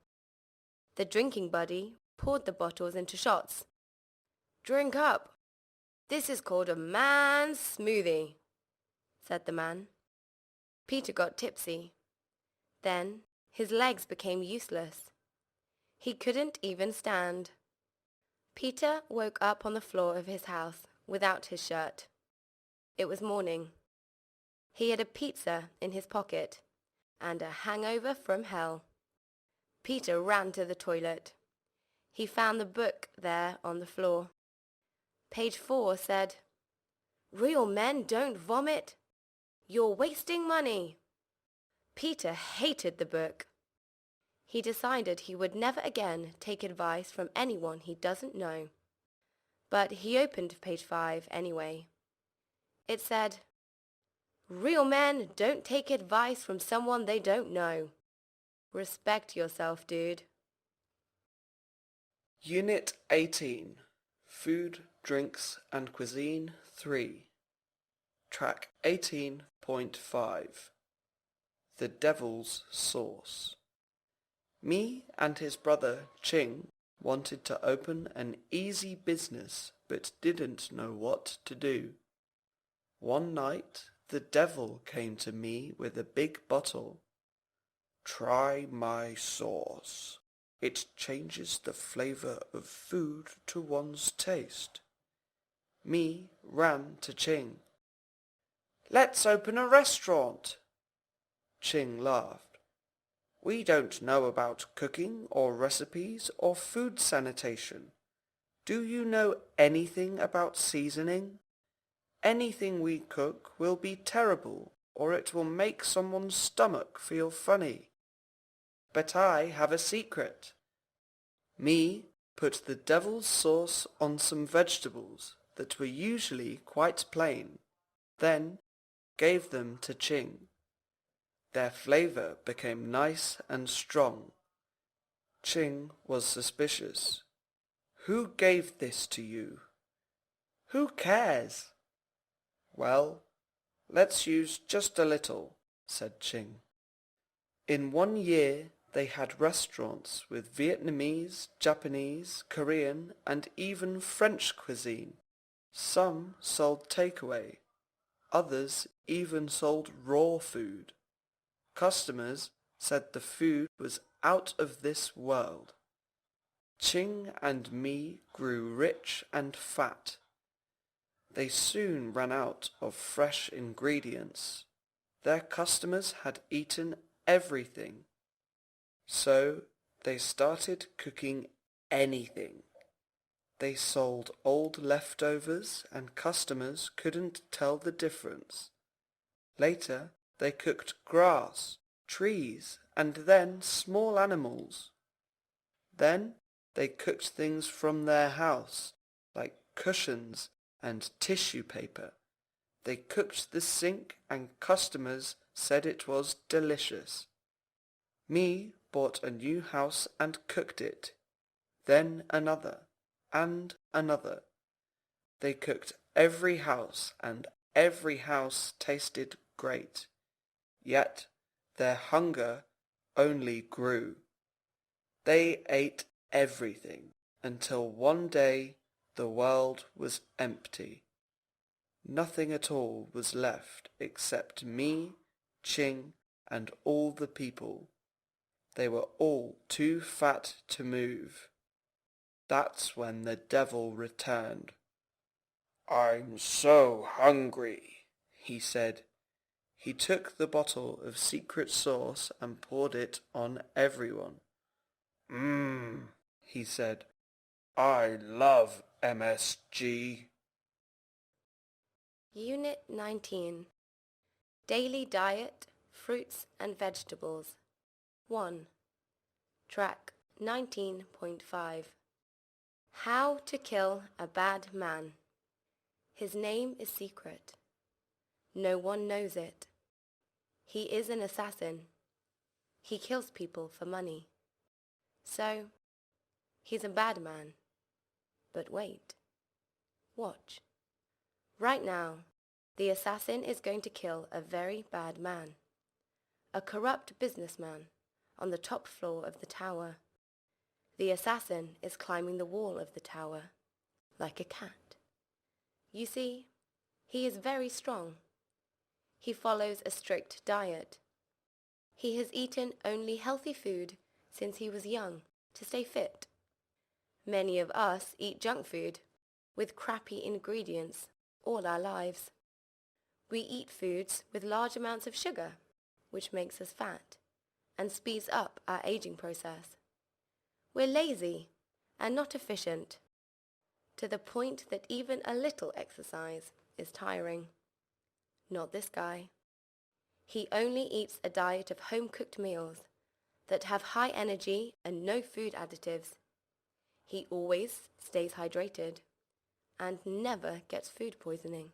The drinking buddy poured the bottles into shots. "Drink up. This is called a man's smoothie," said the man. Peter got tipsy. Then his legs became useless. He couldn't even stand. Peter woke up on the floor of his house without his shirt. It was morning. He had a pizza in his pocket and a hangover from hell. Peter ran to the toilet. He found the book there on the floor. Page 4 said, "Real men don't vomit. You're wasting money." Peter hated the book. He decided he would never again take advice from anyone he doesn't know. But he opened page 5 anyway. It said, "Real men don't take advice from someone they don't know. Respect yourself, dude." Unit 18. Food, Drinks and Cuisine 3. Track 18.5. The Devil's Sauce. Me and his brother Ching wanted to open an easy business but didn't know what to do. One night the devil came to me with a big bottle. "Try my sauce. It changes the flavour of food to one's taste." Me ran to Ching. "Let's open a restaurant." Ching laughed. "We don't know about cooking or recipes or food sanitation. Do you know anything about seasoning? Anything we cook will be terrible, or it will make someone's stomach feel funny. But I have a secret." Me put the devil's sauce on some vegetables that were usually quite plain, then gave them to Ching. Their flavour became nice and strong. Ching was suspicious. "Who gave this to you?" "Who cares?" "Well, let's use just a little," said Ching. In 1 year They had restaurants with Vietnamese, Japanese, Korean, and even French cuisine. Some sold takeaway. Others even sold raw food. Customers said the food was out of this world. Ching and Mi grew rich and fat. They soon ran out of fresh ingredients. Their customers had eaten everything. So they started cooking anything. They sold old leftovers and customers couldn't tell the difference. Later they cooked grass, trees, and then small animals. Then they cooked things from their house, like cushions and tissue paper. They cooked the sink and customers said it was delicious. Me bought a new house and cooked it. Then another, and another. They cooked every house and every house tasted great. Yet their hunger only grew. They ate everything until one day the world was empty. Nothing at all was left except me, Ching, and all the people. They were all too fat to move. That's when the devil returned. "I'm so hungry," he said. He took the bottle of secret sauce and poured it on everyone. He said, "I love MSG." Unit 19. Daily Diet, Fruits and Vegetables. 1. Track 19.5. How to Kill a Bad Man. His name is secret. No one knows it. He is an assassin. He kills people for money. So, he's a bad man. But wait. Watch. Right now, the assassin is going to kill a very bad man. A corrupt businessman on the top floor of the tower. The assassin is climbing the wall of the tower, like a cat. You see, he is very strong. He follows a strict diet. He has eaten only healthy food since he was young to stay fit. Many of us eat junk food with crappy ingredients all our lives. We eat foods with large amounts of sugar, which makes us fat and speeds up our aging process. We're lazy and not efficient, to the point that even a little exercise is tiring. Not this guy. He only eats a diet of home-cooked meals that have high energy and no food additives. He always stays hydrated and never gets food poisoning.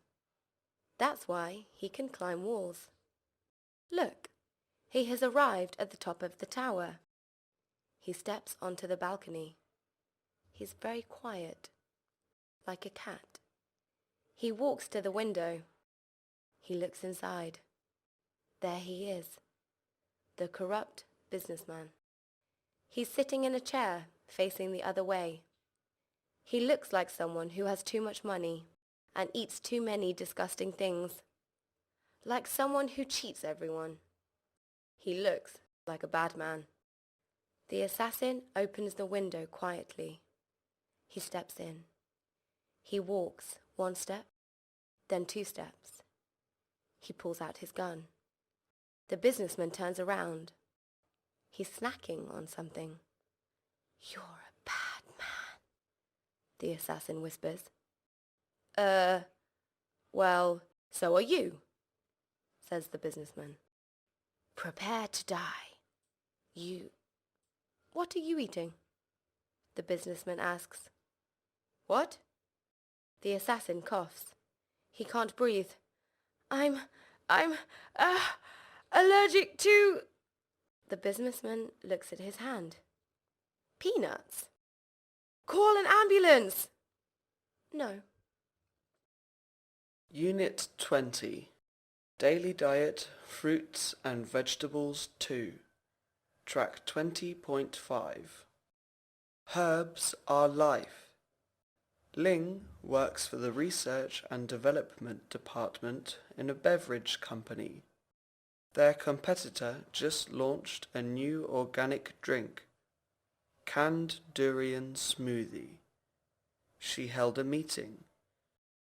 That's why he can climb walls. Look, he has arrived at the top of the tower. He steps onto the balcony. He's very quiet, like a cat. He walks to the window. He looks inside. There he is, the corrupt businessman. He's sitting in a chair, facing the other way. He looks like someone who has too much money and eats too many disgusting things. Like someone who cheats everyone. He looks like a bad man. The assassin opens the window quietly. He steps in. He walks 1 step, then 2 steps. He pulls out his gun. The businessman turns around. He's snacking on something. "You're a bad man," the assassin whispers. Well, so are you," says the businessman. "Prepare to die. What are you eating?" the businessman asks. "What?" The assassin coughs. He can't breathe. I'm allergic to..." The businessman looks at his hand. "Peanuts. Call an ambulance." "No." Unit 20. Daily Diet, Fruits and Vegetables 2. Track 20.5. Herbs are life. Ling works for the Research and Development Department in a beverage company. Their competitor just launched a new organic drink, canned durian smoothie. She held a meeting.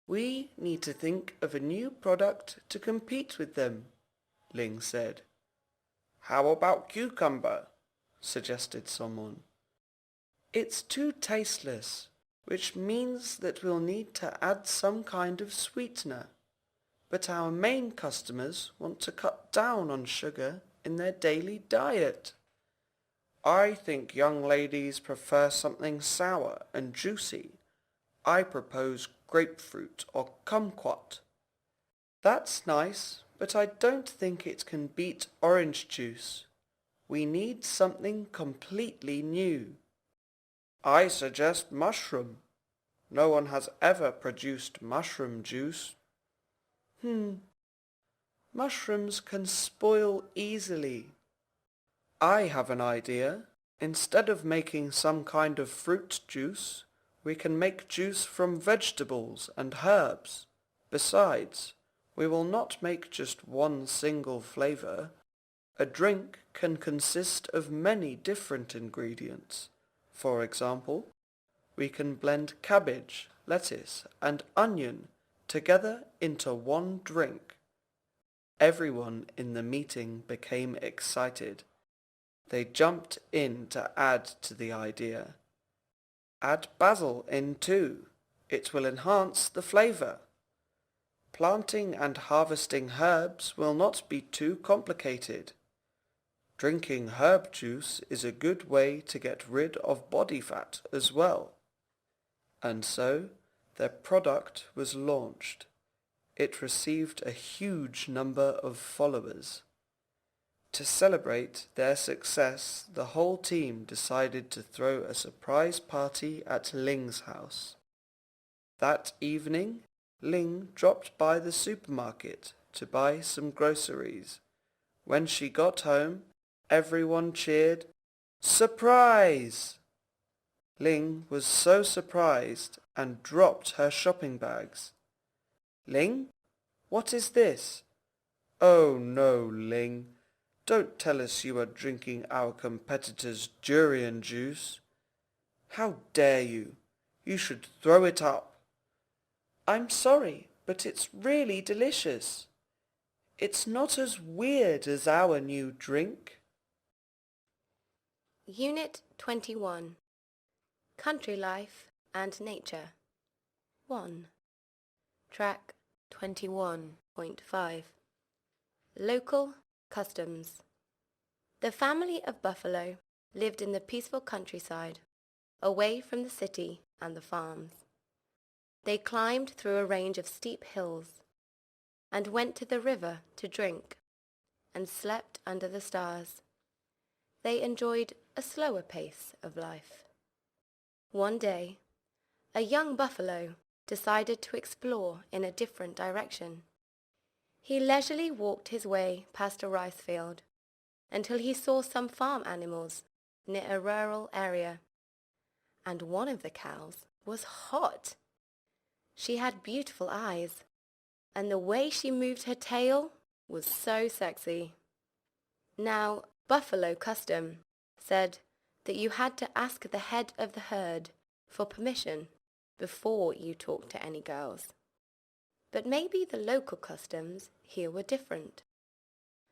We need to think of a new product to compete with them, Ling said. How about cucumber? Suggested someone. It's too tasteless, which means that we'll need to add some kind of sweetener. But our main customers want to cut down on sugar in their daily diet. I think young ladies prefer something sour and juicy. I propose grapefruit or kumquat. That's nice, but I don't think it can beat orange juice. We need something completely new. I suggest mushroom. No one has ever produced mushroom juice. Mushrooms can spoil easily. I have an idea. Instead of making some kind of fruit juice, we can make juice from vegetables and herbs. Besides, we will not make just one single flavor. A drink can consist of many different ingredients. For example, we can blend cabbage, lettuce, and onion together into one drink. Everyone in the meeting became excited. They jumped in to add to the idea. Add basil in too. It will enhance the flavor. Planting and harvesting herbs will not be too complicated. Drinking herb juice is a good way to get rid of body fat as well. And so, their product was launched. It received a huge number of followers. To celebrate their success, the whole team decided to throw a surprise party at Ling's house. That evening, Ling dropped by the supermarket to buy some groceries. When she got home, everyone cheered, "Surprise!" Ling was so surprised and dropped her shopping bags. "Ling, what is this?" "Oh no, Ling. Don't tell us you are drinking our competitor's durian juice. How dare you? You should throw it up." "I'm sorry, but it's really delicious. It's not as weird as our new drink." Unit 21. Country Life and Nature. 1. Track 21.5. Local Customs. The family of Buffalo lived in the peaceful countryside, away from the city and the farms. They climbed through a range of steep hills and went to the river to drink and slept under the stars. They enjoyed a slower pace of life. One day, a young buffalo decided to explore in a different direction. He leisurely walked his way past a rice field until he saw some farm animals near a rural area. And one of the cows was hot. She had beautiful eyes, and the way she moved her tail was so sexy. Now, buffalo custom said that you had to ask the head of the herd for permission before you talked to any girls. But maybe the local customs here were different.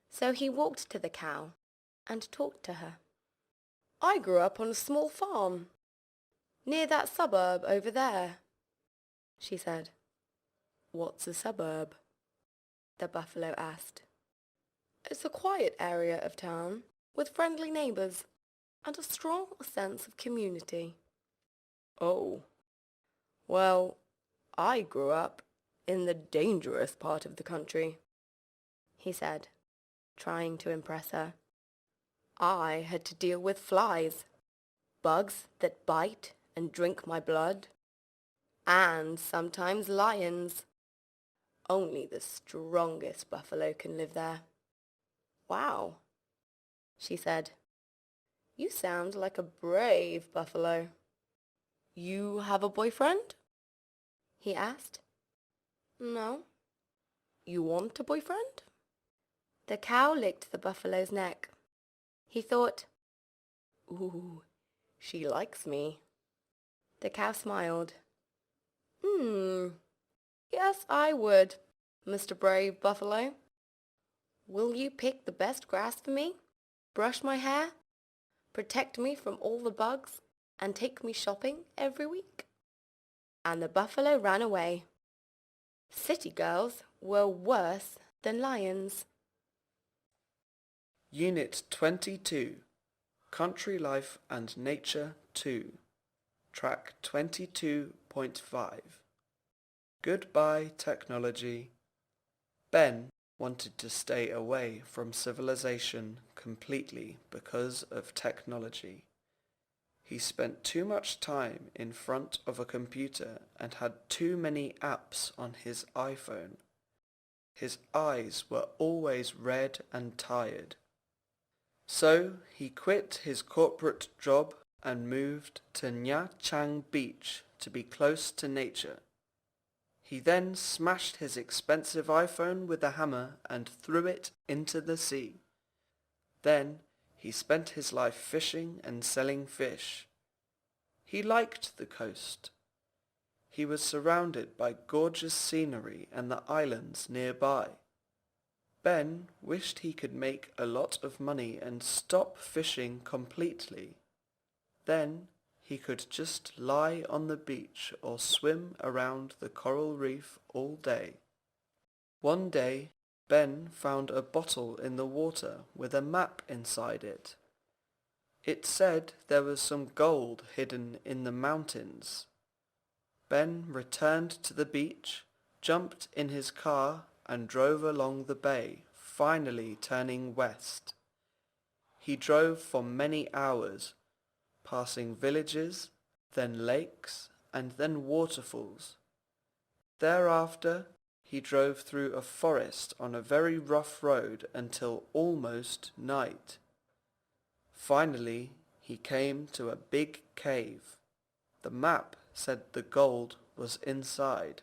So he walked to the cow and talked to her. "I grew up on a small farm, near that suburb over there," she said. "What's a suburb?" the buffalo asked. "It's a quiet area of town with friendly neighbors and a strong sense of community." "Oh, well, I grew up in the dangerous part of the country," he said, trying to impress her. "I had to deal with flies, bugs that bite and drink my blood, and sometimes lions. Only the strongest buffalo can live there." "Wow," she said, You sound like a brave buffalo. You have a boyfriend? He asked. No. You want a boyfriend? The cow licked the buffalo's neck. He thought, ooh, she likes me. The cow smiled. Yes, I would, Mr. Brave Buffalo. Will you pick the best grass for me, brush my hair, protect me from all the bugs, and take me shopping every week? And the buffalo ran away. City girls were worse than lions. Unit 22, Country Life and Nature 2, Track 22.5. Goodbye, technology. Ben wanted to stay away from civilization completely because of technology. He spent too much time in front of a computer and had too many apps on his iPhone. His eyes were always red and tired. So he quit his corporate job and moved to Nha Trang Beach to be close to nature. He then smashed his expensive iPhone with a hammer and threw it into the sea. Then he spent his life fishing and selling fish. He liked the coast. He was surrounded by gorgeous scenery and the islands nearby. Ben wished he could make a lot of money and stop fishing completely. Then he could just lie on the beach or swim around the coral reef all day. One day, Ben found a bottle in the water with a map inside it. It said there was some gold hidden in the mountains. Ben returned to the beach, jumped in his car and drove along the bay, finally turning west. He drove for many hours, passing villages, then lakes, and then waterfalls. Thereafter, he drove through a forest on a very rough road until almost night. Finally, he came to a big cave. The map said the gold was inside.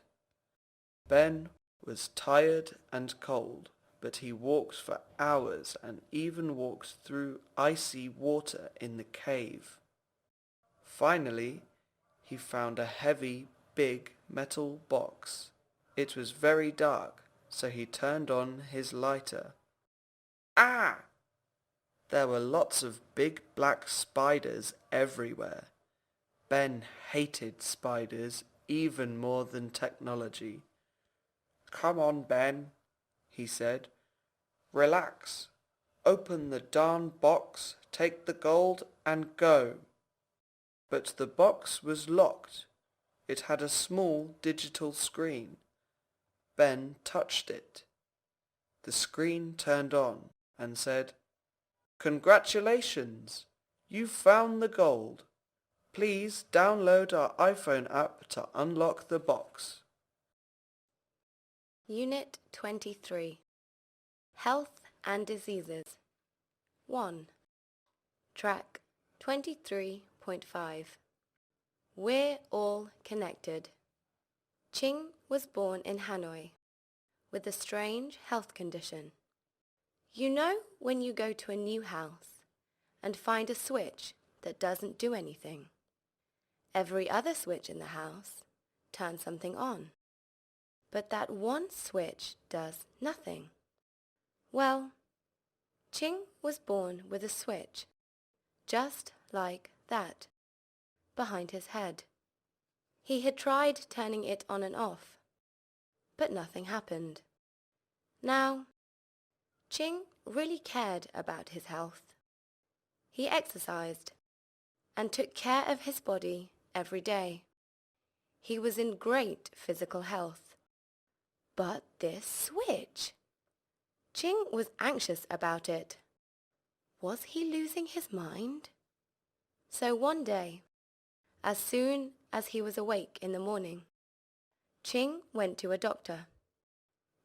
Ben was tired and cold, but he walked for hours and even walked through icy water in the cave. Finally, he found a heavy, big metal box. It was very dark, so he turned on his lighter. Ah! There were lots of big black spiders everywhere. Ben hated spiders even more than technology. "Come on, Ben," he said. "Relax. Open the darn box, take the gold, and go." But the box was locked. It had a small digital screen. Ben touched it. The screen turned on and said, "Congratulations! You've found the gold. Please download our iPhone app to unlock the box." Unit 23. Health and Diseases. 1. Track 23.5. We're all connected. Ching was born in Hanoi with a strange health condition. You know when you go to a new house and find a switch that doesn't do anything? Every other switch in the house turns something on, but that one switch does nothing. Well, Ching was born with a switch, just like that, behind his head. He had tried turning it on and off, but nothing happened. Now, Ching really cared about his health. He exercised and took care of his body every day. He was in great physical health. But this switch! Ching was anxious about it. Was he losing his mind? So one day, as soon as he was awake in the morning, Ching went to a doctor.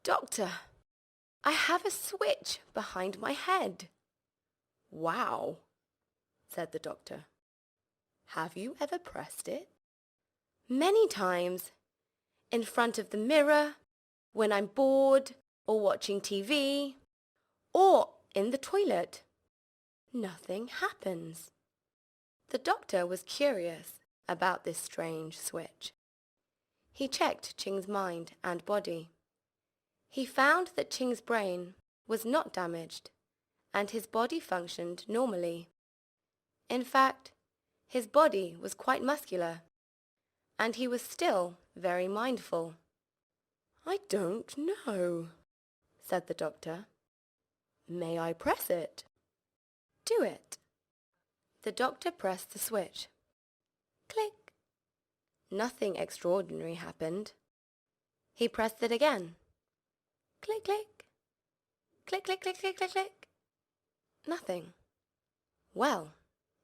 "Doctor, I have a switch behind my head." "Wow," said the doctor. Have you ever pressed it? Many times. In front of the mirror, when I'm bored or watching TV, or in the toilet. Nothing happens. The doctor was curious about this strange switch. He checked Ching's mind and body. He found that Ching's brain was not damaged and his body functioned normally. In fact, his body was quite muscular and he was still very mindful. I don't know, said the doctor. May I press it? Do it. The doctor pressed the switch. Click. Nothing extraordinary happened. He pressed it again. Click, click. Click, click, click, click, click, click. Nothing. Well,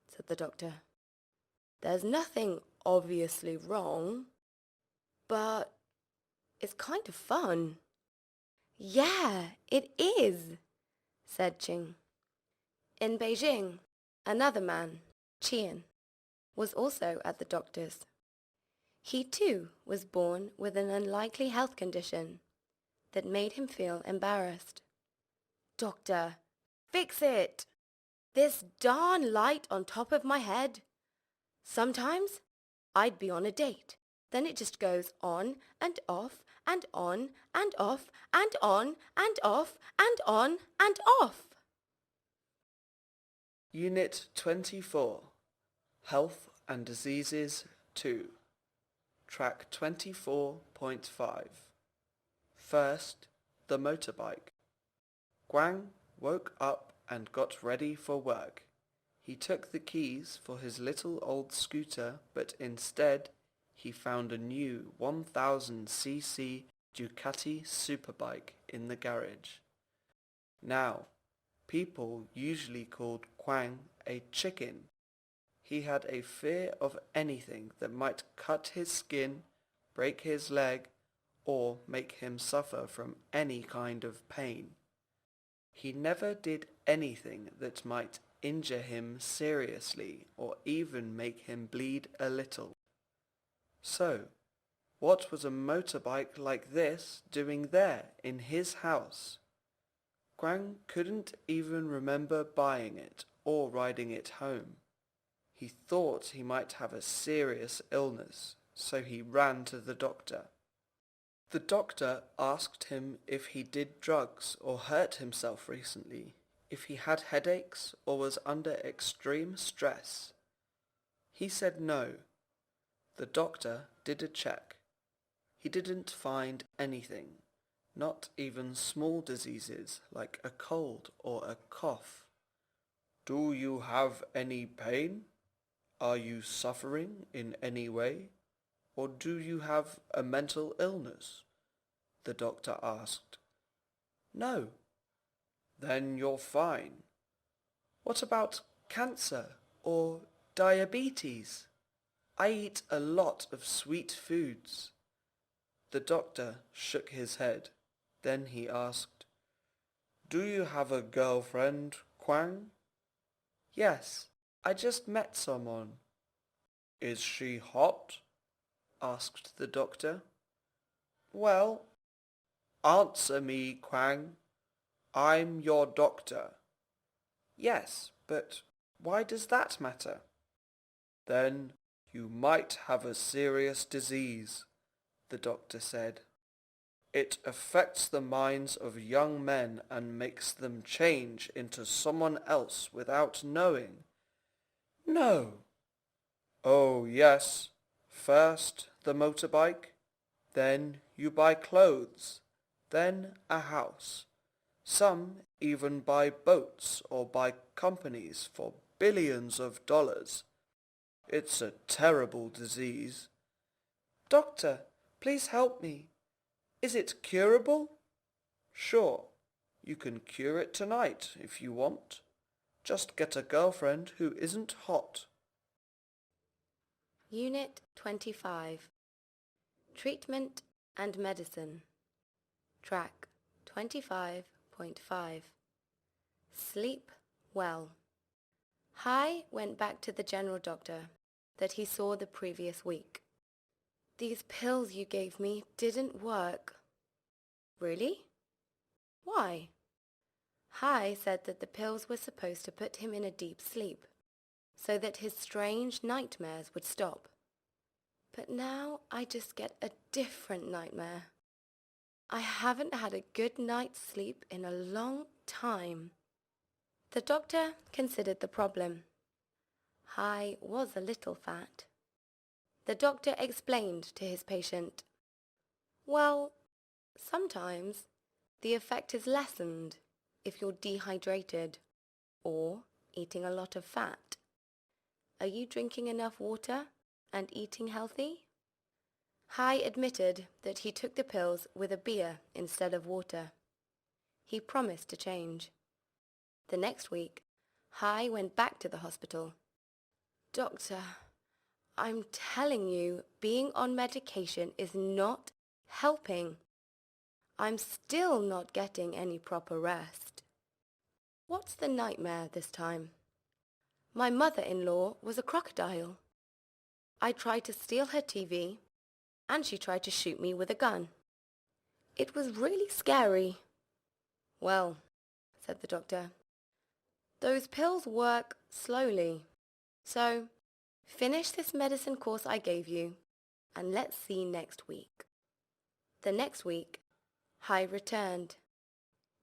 said the doctor, there's nothing obviously wrong, but it's kind of fun. Yeah, it is, said Ching. In Beijing, another man, Chien, was also at the doctor's. He too was born with an unlikely health condition that made him feel embarrassed. Doctor, fix it! This darn light on top of my head. Sometimes I'd be on a date. Then it just goes on and off and on and off and on and off and on and off. Unit 24, Health and Diseases 2, Track 24.5. First, the motorbike. Guang woke up and got ready for work. He took the keys for his little old scooter, but instead he found a new 1000cc Ducati superbike in the garage. Now, people usually called Guang a chicken. He had a fear of anything that might cut his skin, break his leg, or make him suffer from any kind of pain. He never did anything that might injure him seriously or even make him bleed a little. So, what was a motorbike like this doing there in his house? Guang couldn't even remember buying it or riding it home. He thought he might have a serious illness, so he ran to the doctor. The doctor asked him if he did drugs or hurt himself recently, if he had headaches or was under extreme stress. He said no. The doctor did a check. He didn't find anything, not even small diseases like a cold or a cough. Do you have any pain? Are you suffering in any way? Or do you have a mental illness? The doctor asked. No. Then you're fine. What about cancer or diabetes? I eat a lot of sweet foods. The doctor shook his head. Then he asked, Do you have a girlfriend, Guang? Yes, I just met someone. Is she hot? Asked the doctor. Well, answer me, Guang. I'm your doctor. Yes, but why does that matter? Then you might have a serious disease, the doctor said. It affects the minds of young men and makes them change into someone else without knowing. No. Oh, yes. First the motorbike, then you buy clothes, then a house. Some even buy boats or buy companies for billions of dollars. It's a terrible disease. Doctor, please help me. Is it curable? Sure, you can cure it tonight if you want. Just get a girlfriend who isn't hot. Unit 25. Treatment and Medicine. Track 25.5. Sleep well. Hai went back to the general doctor that he saw the previous week. These pills you gave me didn't work. Really? Why? Hai said that the pills were supposed to put him in a deep sleep, so that his strange nightmares would stop. But now I just get a different nightmare. I haven't had a good night's sleep in a long time. The doctor considered the problem. Hai was a little fat. The doctor explained to his patient, well, sometimes the effect is lessened if you're dehydrated or eating a lot of fat. Are you drinking enough water and eating healthy? Hai admitted that he took the pills with a beer instead of water. He promised to change. The next week, Hai went back to the hospital. Doctor, I'm telling you, being on medication is not helping. I'm still not getting any proper rest. What's the nightmare this time? My mother-in-law was a crocodile. I tried to steal her TV, and she tried to shoot me with a gun. It was really scary. Well, said the doctor, those pills work slowly. So, finish this medicine course I gave you, and let's see next week. The next week, Hai returned.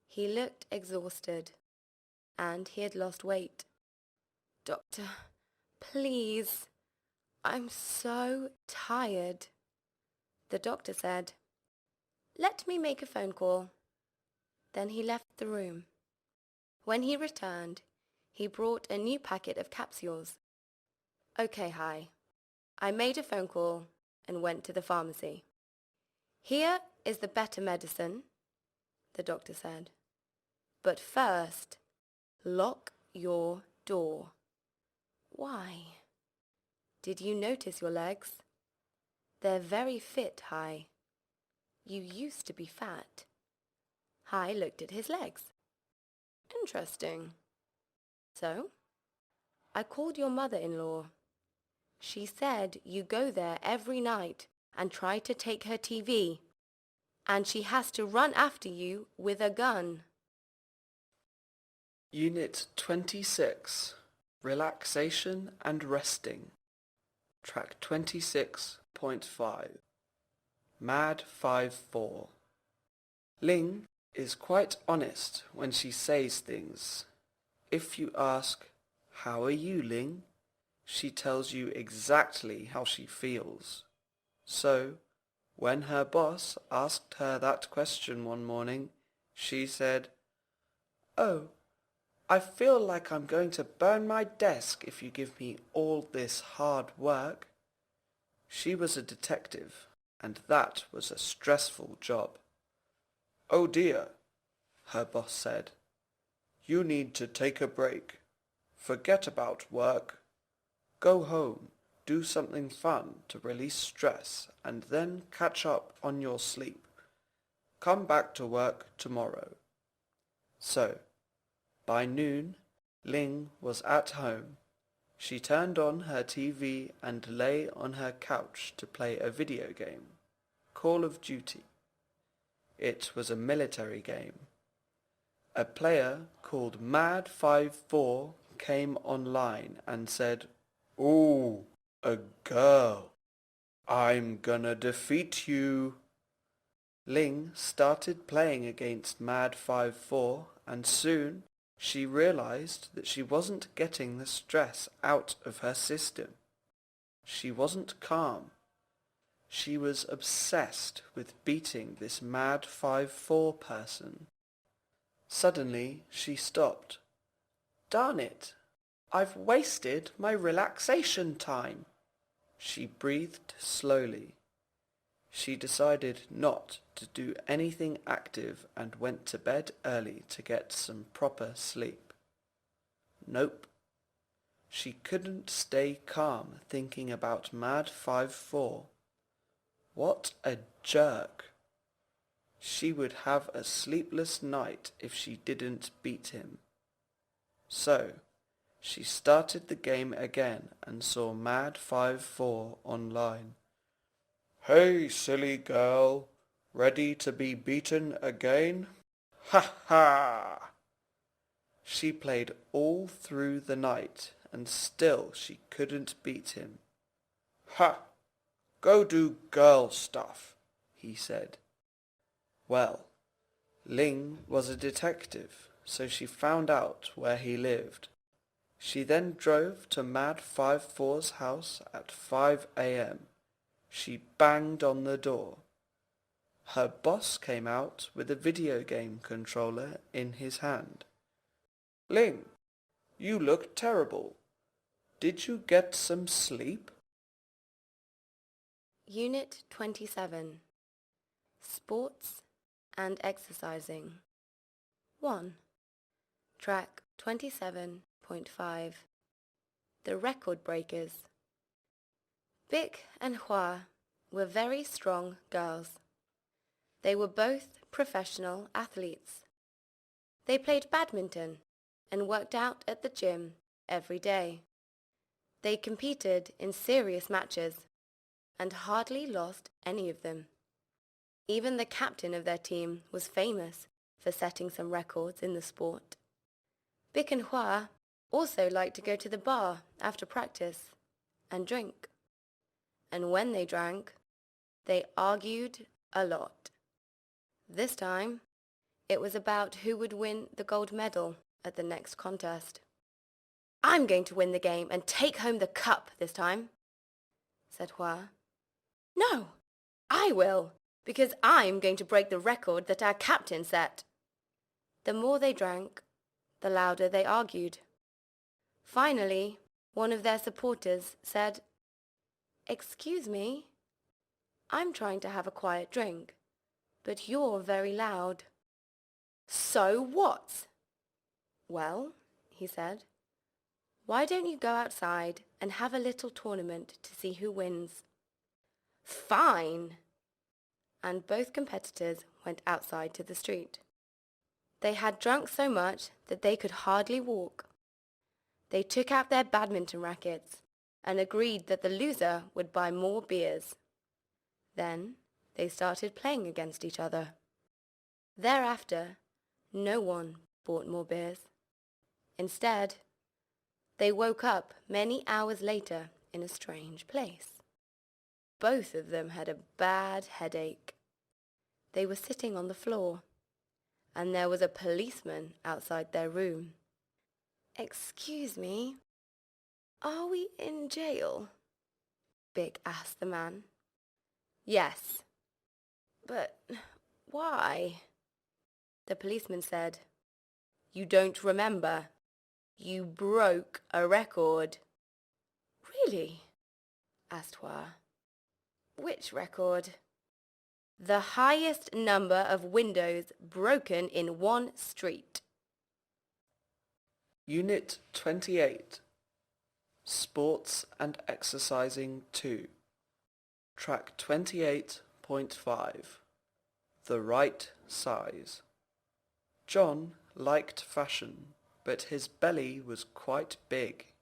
He looked exhausted, and he had lost weight. Doctor, please, I'm so tired. The doctor said, let me make a phone call. Then he left the room. When he returned, he brought a new packet of capsules. Okay, Hai. I made a phone call and went to the pharmacy. Here is the better medicine, the doctor said. But first, lock your door. Why? Did you notice your legs? They're very fit, Hai. You used to be fat. Hai looked at his legs. Interesting. So, I called your mother-in-law. She said you go there every night and try to take her TV, and she has to run after you with a gun. Unit 26, Relaxation and Resting. Track 26.5. Mad 5-4. Ling is quite honest when she says things. If you ask, "How are you, Ling?" she tells you exactly how she feels. So, when her boss asked her that question one morning, she said, "Oh, I feel like I'm going to burn my desk if you give me all this hard work." She was a detective, and that was a stressful job. "Oh dear," her boss said. "You need to take a break. Forget about work. Go home, do something fun to release stress, and then catch up on your sleep. Come back to work tomorrow." So, by noon, Ling was at home. She turned on her TV and lay on her couch to play a video game, Call of Duty. It was a military game. A player called Mad54 came online and said, "Ooh, a girl. I'm gonna defeat you." Ling started playing against Mad54, and soon she realized that she wasn't getting the stress out of her system. She wasn't calm. She was obsessed with beating this Mad54 person. Suddenly she stopped. "Darn it! I've wasted my relaxation time." She breathed slowly. She decided not to do anything active and went to bed early to get some proper sleep. Nope. She couldn't stay calm thinking about Mad54. What a jerk. She would have a sleepless night if she didn't beat him. So, She started the game again and saw Mad 54 online. "Hey, silly girl, ready to be beaten again? Ha ha!" She played all through the night and still she couldn't beat him. "Ha! Go do girl stuff," he said. Well, Ling was a detective, so she found out where he lived. She then drove to Mad 54's house at 5 a.m. She banged on the door. Her boss came out with a video game controller in his hand. "Ling, you look terrible. Did you get some sleep?" Unit 27. Sports and Exercising. 1. Track 27.5. The Record Breakers. Bic and Hua were very strong girls. They were both professional athletes. They played badminton and worked out at the gym every day. They competed in serious matches and hardly lost any of them. Even the captain of their team was famous for setting some records in the sport. Bic and Hua also liked to go to the bar after practice and drink. And when they drank, they argued a lot. This time, it was about who would win the gold medal at the next contest. "I'm going to win the game and take home the cup this time," said Hua. "No, I will, because I'm going to break the record that our captain set." The more they drank, the louder they argued. Finally, one of their supporters said, "Excuse me, I'm trying to have a quiet drink, but you're very loud." "So what?" "Well," he said, "why don't you go outside and have a little tournament to see who wins?" "Fine!" And both competitors went outside to the street. They had drunk so much that they could hardly walk. They took out their badminton rackets and agreed that the loser would buy more beers. Then they started playing against each other. Thereafter, no one bought more beers. Instead, they woke up many hours later in a strange place. Both of them had a bad headache. They were sitting on the floor, and there was a policeman outside their room. "Excuse me, are we in jail?" Bic asked the man. "Yes." "But why?" The policeman said, "You don't remember? You broke a record." "Really?" asked Hua. "Which record?" "The highest number of windows broken in one street." Unit 28. Sports and Exercising 2. Track 28.5. The Right Size. John liked fashion, but his belly was quite big.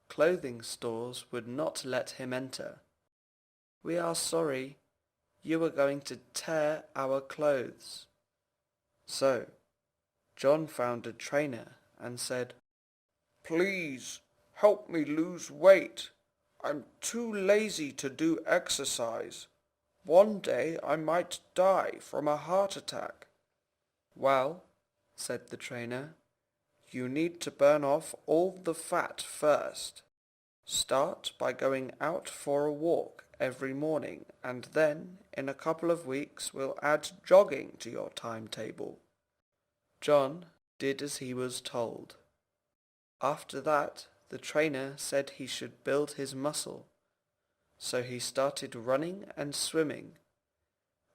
Clothing stores would not let him enter. "We are sorry, you are going to tear our clothes." So, John found a trainer and said, "Please, help me lose weight. I'm too lazy to do exercise. One day I might die from a heart attack." "Well," said the trainer, "you need to burn off all the fat first. Start by going out for a walk every morning, and then in a couple of weeks we'll add jogging to your timetable." John did as he was told. After that, the trainer said he should build his muscle, so he started running and swimming.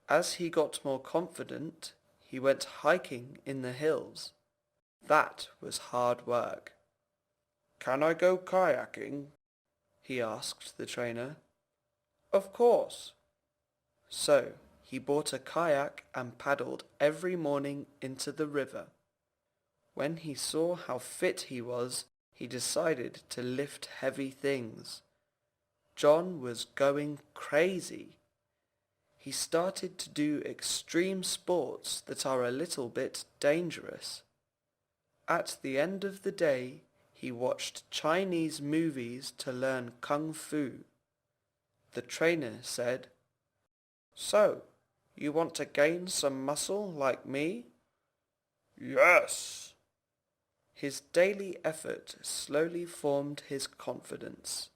As he got more confident, he went hiking in the hills. That was hard work. "Can I go kayaking?" he asked the trainer. "Of course." So he bought a kayak and paddled every morning into the river. When he saw how fit he was, He decided to lift heavy things. John was going crazy. He started to do extreme sports that are a little bit dangerous. At the end of the day, he watched Chinese movies to learn kung fu. The trainer said, "So, you want to gain some muscle like me?" "Yes." His daily effort slowly formed his confidence.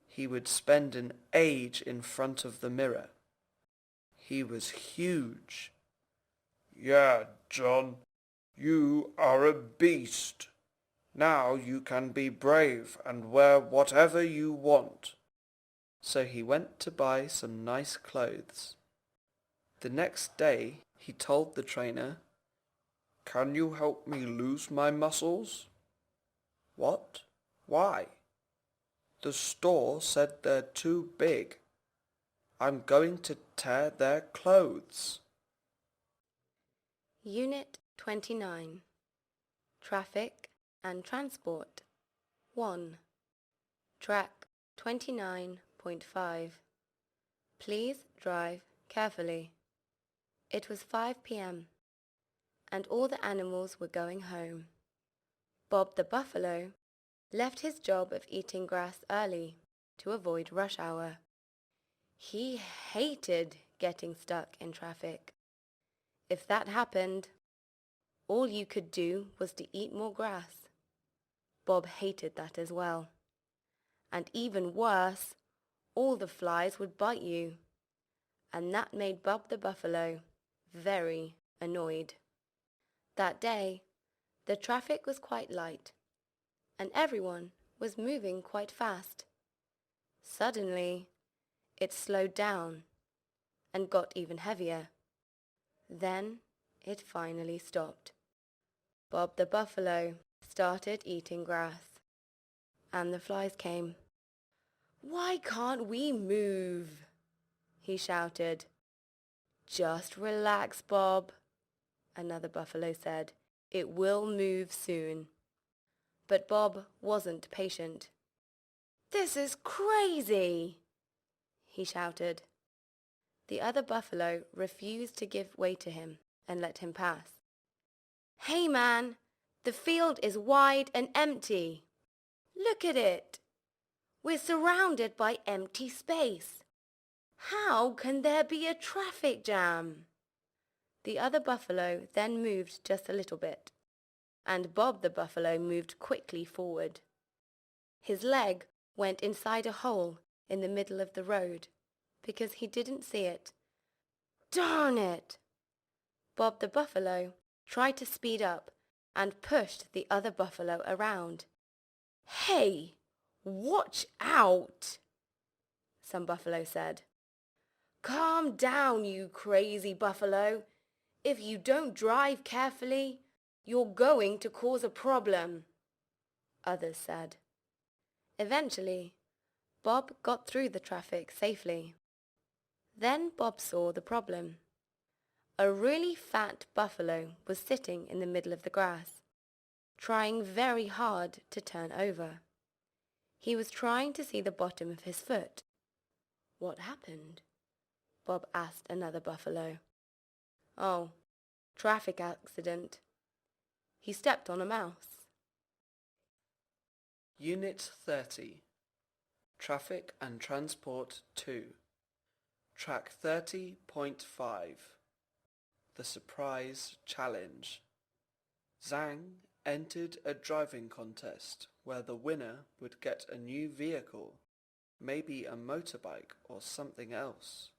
He would spend an age in front of the mirror. He was huge. "Yeah, John, you are a beast. Now you can be brave and wear whatever you want." So he went to buy some nice clothes. The next day he told the trainer, "Can you help me lose my muscles?" "What? Why?" "The store said they're too big. I'm going to tear their clothes." Unit 29. Traffic and Transport. 1. Track 29.5. Please drive carefully. It was 5 p.m. and all the animals were going home. Bob the buffalo left his job of eating grass early to avoid rush hour. He hated getting stuck in traffic. If that happened, all you could do was to eat more grass. Bob hated that as well. And even worse, all the flies would bite you. And that made Bob the buffalo very annoyed. That day, the traffic was quite light, and everyone was moving quite fast. Suddenly, it slowed down and got even heavier. Then it finally stopped. Bob the buffalo started eating grass, and the flies came. "Why can't we move?" he shouted. "Just relax, Bob," another buffalo said. "It will move soon." But Bob wasn't patient. "This is crazy!" he shouted. The other buffalo refused to give way to him and let him pass. "Hey man, the field is wide and empty. Look at it. We're surrounded by empty space. How can there be a traffic jam?" The other buffalo then moved just a little bit, and Bob the buffalo moved quickly forward. His leg went inside a hole in the middle of the road because he didn't see it. Darn it! Bob the buffalo tried to speed up and pushed the other buffalo around. "Hey, watch out!" some buffalo said. "Calm down, you crazy buffalo. If you don't drive carefully, you're going to cause a problem," others said. Eventually, Bob got through the traffic safely. Then Bob saw the problem. A really fat buffalo was sitting in the middle of the grass, trying very hard to turn over. He was trying to see the bottom of his foot. "What happened?" Bob asked another buffalo. "Oh, traffic accident. He stepped on a mouse." Unit 30. Traffic and Transport 2. Track 30.5. The Surprise Challenge. Zhang entered a driving contest where the winner would get a new vehicle, maybe a motorbike or something else.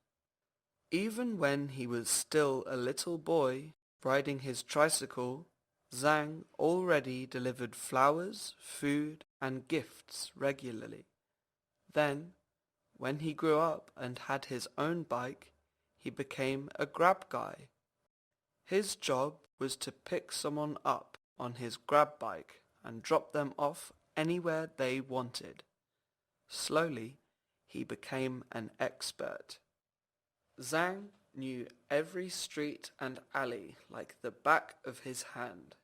Even when he was still a little boy riding his tricycle, Zhang already delivered flowers, food and gifts regularly. Then, when he grew up and had his own bike, he became a grab guy. His job was to pick someone up on his grab bike and drop them off anywhere they wanted. Slowly, he became an expert. Zhang knew every street and alley like the back of his hand.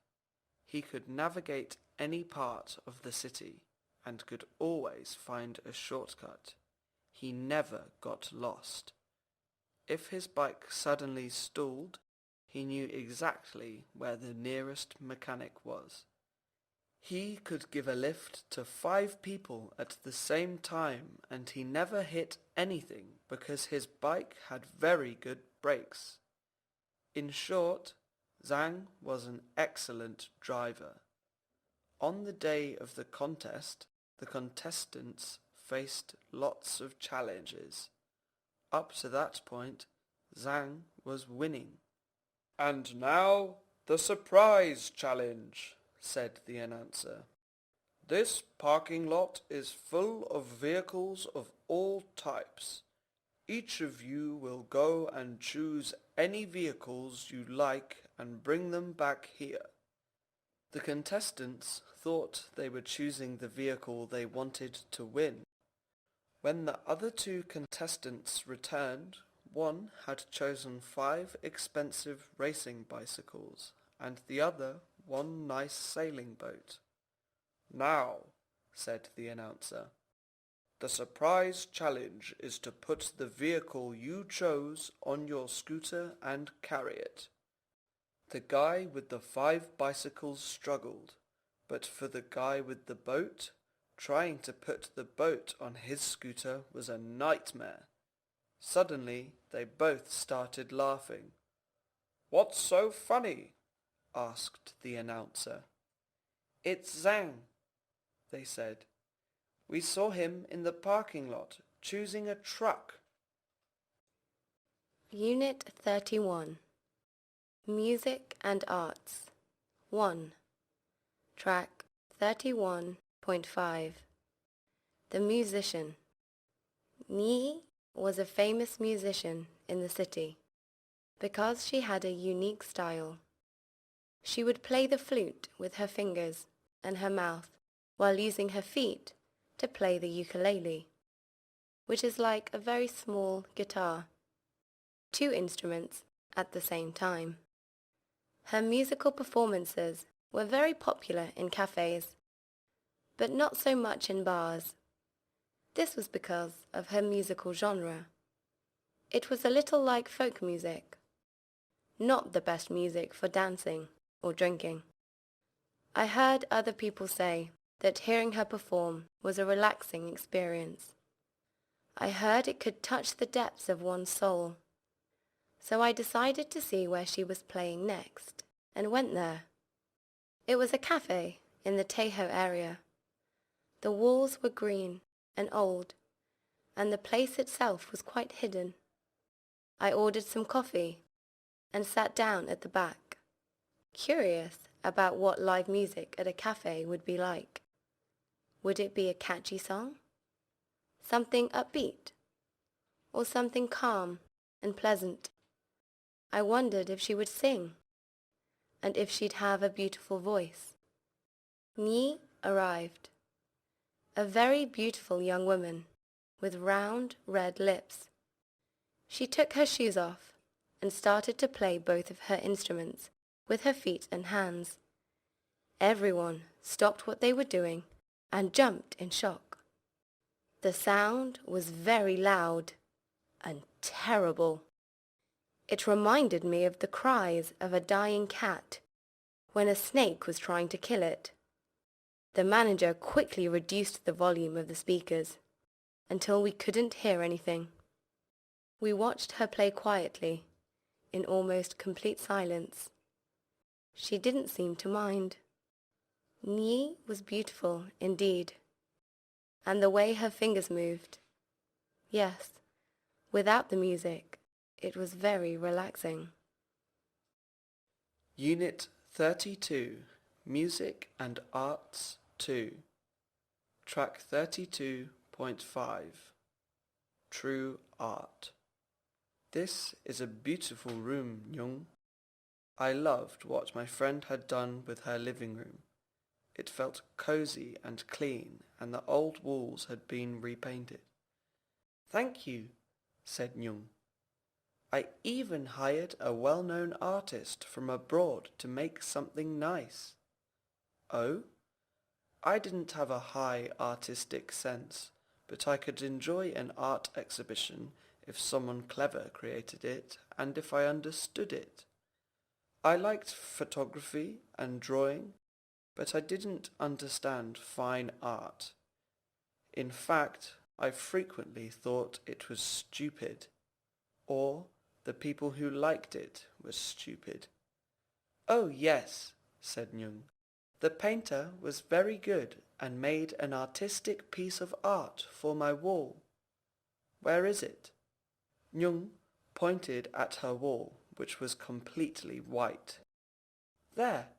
He could navigate any part of the city and could always find a shortcut. He never got lost. If his bike suddenly stalled, he knew exactly where the nearest mechanic was. He could give a lift to 5 people at the same time, and he never hit anything because his bike had very good brakes. In short, Zhang was an excellent driver. On the day of the contest, the contestants faced lots of challenges. Up to that point, Zhang was winning. "And now, the surprise challenge," said the announcer. "This parking lot is full of vehicles of all types. Each of you will go and choose any vehicles you like and bring them back here." The contestants thought they were choosing the vehicle they wanted to win. When the other 2 contestants returned, one had chosen 5 expensive racing bicycles and the other one nice sailing boat. "Now," said the announcer, "the surprise challenge is to put the vehicle you chose on your scooter and carry it." The guy with the 5 bicycles struggled, but for the guy with the boat, trying to put the boat on his scooter was a nightmare. Suddenly, they both started laughing. "What's so funny?" asked the announcer. "It's Zhang," they said. "We saw him in the parking lot, choosing a truck." Unit 31. Music and Arts. 1. Track 31.5. The Musician. Ni was a famous musician in the city because she had a unique style. She would play the flute with her fingers and her mouth while using her feet to play the ukulele, which is like a very small guitar, 2 instruments at the same time. Her musical performances were very popular in cafes, but not so much in bars. This was because of her musical genre. It was a little like folk music, not the best music for dancing or drinking. I heard other people say that hearing her perform was a relaxing experience. I heard it could touch the depths of one's soul. So I decided to see where she was playing next, and went there. It was a cafe in the Tejo area. The walls were green and old, and the place itself was quite hidden. I ordered some coffee and sat down at the back, curious about what live music at a cafe would be like. Would it be a catchy song? Something upbeat? Or something calm and pleasant? I wondered if she would sing, and if she'd have a beautiful voice. Ni arrived. A very beautiful young woman with round red lips. She took her shoes off and started to play both of her instruments with her feet and hands. Everyone stopped what they were doing and jumped in shock. The sound was very loud and terrible. It reminded me of the cries of a dying cat when a snake was trying to kill it. The manager quickly reduced the volume of the speakers until we couldn't hear anything. We watched her play quietly, in almost complete silence. She didn't seem to mind. Ni was beautiful indeed, and the way her fingers moved. Yes, without the music, it was very relaxing. Unit 32, Music and Arts 2. Track 32.5. True Art. This is a beautiful room, Jung. I loved what my friend had done with her living room. It felt cozy and clean, and the old walls had been repainted. "Thank you," said Jung. "I even hired a well-known artist from abroad to make something nice." "Oh? I didn't have a high artistic sense, but I could enjoy an art exhibition if someone clever created it and if I understood it. I liked photography and drawing, but I didn't understand fine art. In fact, I frequently thought it was stupid, or the people who liked it were stupid. "Oh yes," said Jung. "The painter was very good and made an artistic piece of art for my wall." "Where is it?" Jung pointed at her wall, which was completely white. "There."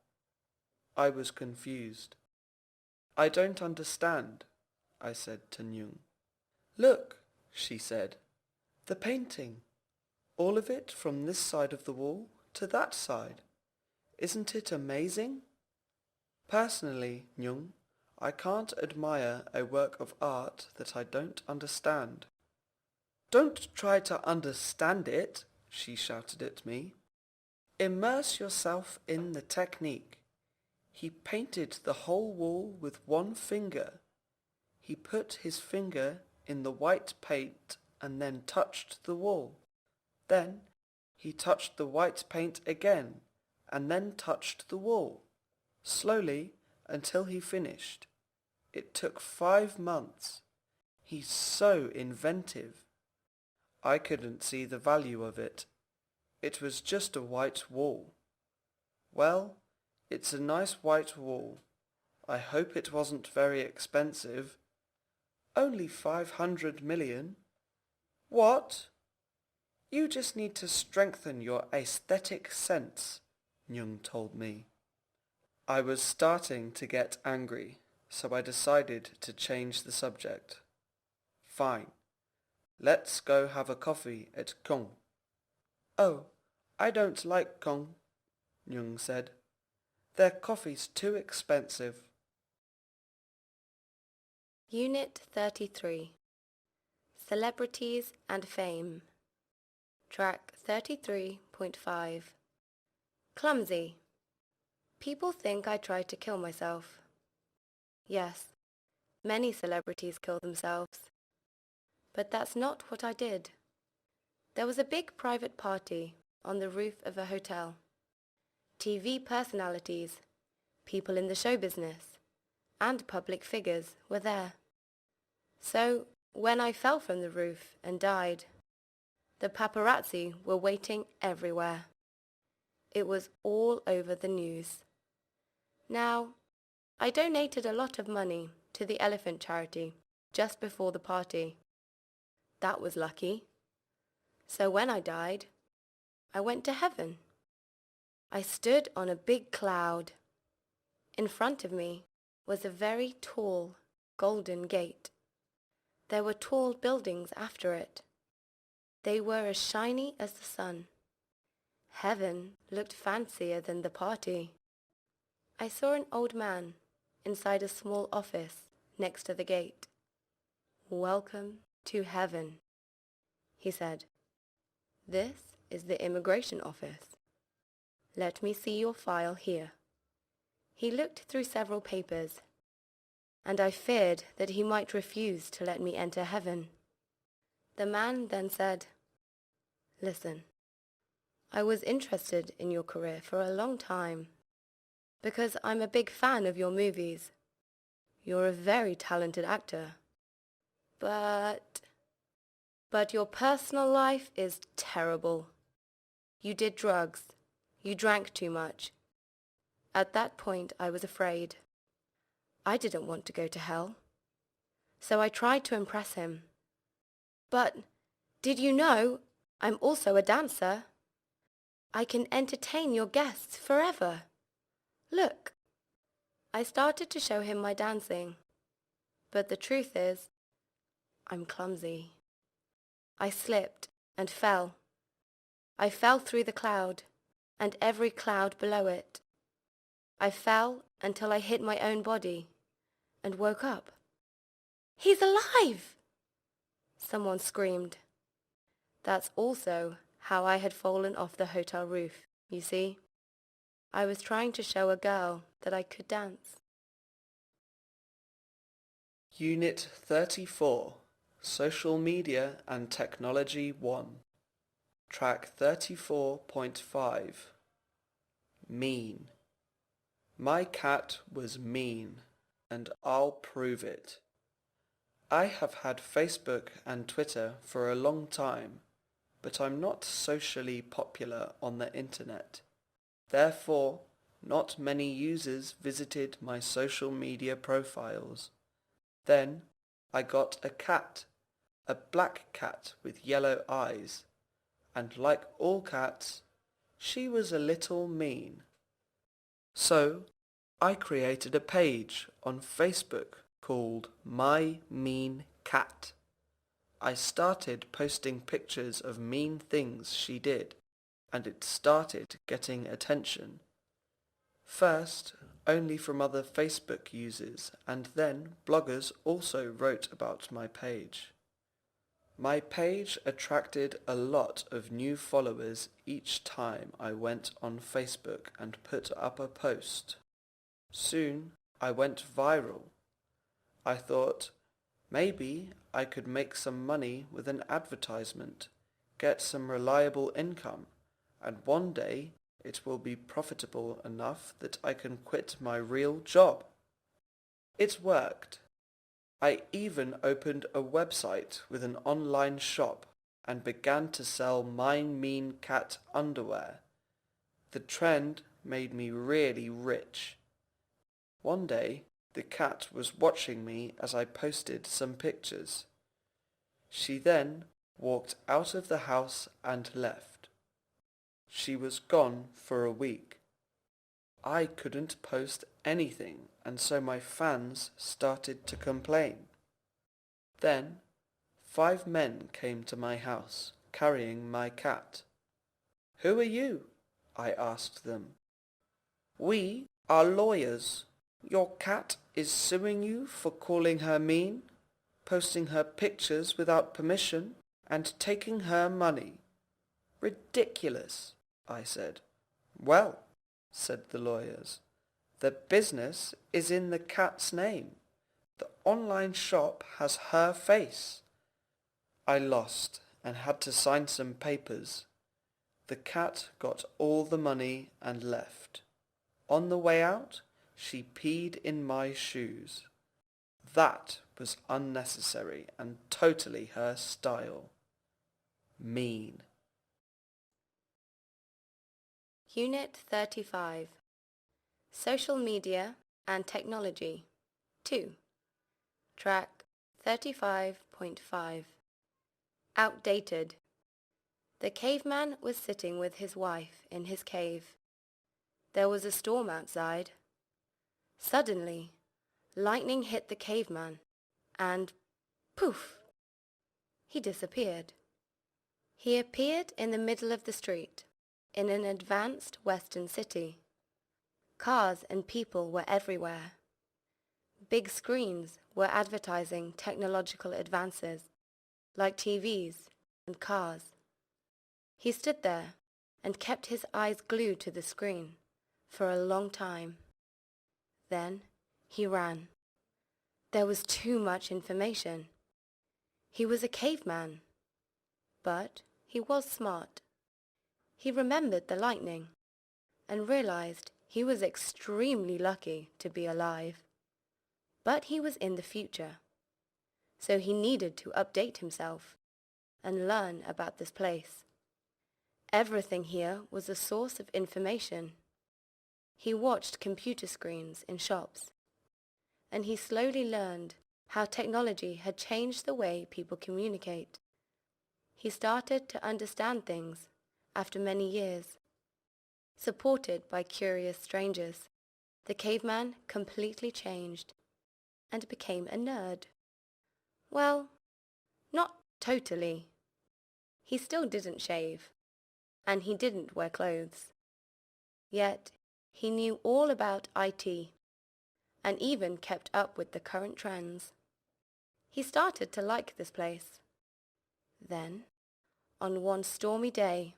I was confused. "I don't understand," I said to Jung. "Look," she said, "the painting. All of it from this side of the wall to that side. Isn't it amazing?" Personally, Jung, I can't admire a work of art that I don't understand. "Don't try to understand it," she shouted at me. "Immerse yourself in the technique. He painted the whole wall with one finger. He put his finger in the white paint and then touched the wall. Then he touched the white paint again and then touched the wall, slowly until he finished. It took 5 months. He's so inventive. I couldn't see the value of it. It was just a white wall. Well, it's a nice white wall. I hope it wasn't very expensive. Only 500 million. What? You just need to strengthen your aesthetic sense, Jung told me. I was starting to get angry, so I decided to change the subject. "Fine. Let's go have a coffee at Kong." "Oh, I don't like Kong," Jung said. "Their coffee's too expensive." Unit 33. Celebrities and Fame. Track 33.5. Clumsy. People think I tried to kill myself. Yes, many celebrities kill themselves. But that's not what I did. There was a big private party on the roof of a hotel. TV personalities, people in the show business, and public figures were there. So, when I fell from the roof and died, the paparazzi were waiting everywhere. It was all over the news. Now, I donated a lot of money to the elephant charity just before the party. That was lucky. So when I died, I went to heaven. I stood on a big cloud. In front of me was a very tall, golden gate. There were tall buildings after it. They were as shiny as the sun. Heaven looked fancier than the party. I saw an old man inside a small office next to the gate. "Welcome to heaven," he said. "This is the immigration office. Let me see your file here." He looked through several papers, and I feared that he might refuse to let me enter heaven. The man then said, "Listen, I was interested in your career for a long time, because I'm a big fan of your movies. You're a very talented actor. But your personal life is terrible. You did drugs. You drank too much." At that point, I was afraid. I didn't want to go to hell. So I tried to impress him. "But did you know I'm also a dancer? I can entertain your guests forever. Look." I started to show him my dancing. But the truth is, I'm clumsy. I slipped and fell. I fell through the cloud, and every cloud below it. I fell until I hit my own body, and woke up. "He's alive!" someone screamed. That's also how I had fallen off the hotel roof, you see. I was trying to show a girl that I could dance. Unit 34, Social Media and Technology 1. Track 34.5. Mean. My cat was mean, and I'll prove it. I have had Facebook and Twitter for a long time, but I'm not socially popular on the internet. Therefore, not many users visited my social media profiles. Then I got a cat, a black cat with yellow eyes, and like all cats, she was a little mean. So I created a page on Facebook called My Mean Cat. I started posting pictures of mean things she did, and it started getting attention. First, only from other Facebook users, and then bloggers also wrote about my page. My page attracted a lot of new followers each time I went on Facebook and put up a post. Soon I went viral. I thought, maybe I could make some money with an advertisement, get some reliable income, and one day it will be profitable enough that I can quit my real job. It worked. I even opened a website with an online shop and began to sell My Mean Cat underwear. The trend made me really rich. One day, the cat was watching me as I posted some pictures. She then walked out of the house and left. She was gone for a week. I couldn't post anything, and so my fans started to complain. Then 5 men came to my house, carrying my cat. "Who are you?" I asked them. "We are lawyers. Your cat is suing you for calling her mean, posting her pictures without permission, and taking her money." "Ridiculous," I said. "Well," said the lawyers, "the business is in the cat's name. The online shop has her face." I lost and had to sign some papers. The cat got all the money and left. On the way out, she peed in my shoes. That was unnecessary and totally her style. Mean. Unit 35. Social Media and Technology 2. Track 35.5. Outdated. The caveman was sitting with his wife in his cave. There was a storm outside. Suddenly, lightning hit the caveman, and poof! He disappeared. He appeared in the middle of the street, in an advanced Western city. Cars and people were everywhere. Big screens were advertising technological advances, like TVs and cars. He stood there and kept his eyes glued to the screen for a long time. Then he ran. There was too much information. He was a caveman, but he was smart. He remembered the lightning and realized he was extremely lucky to be alive. But he was in the future, so he needed to update himself and learn about this place. Everything here was a source of information. He watched computer screens in shops, and he slowly learned how technology had changed the way people communicate. He started to understand things after many years. Supported by curious strangers, the caveman completely changed and became a nerd. Well, not totally. He still didn't shave, and he didn't wear clothes. Yet, he knew all about IT, and even kept up with the current trends. He started to like this place. Then, on one stormy day,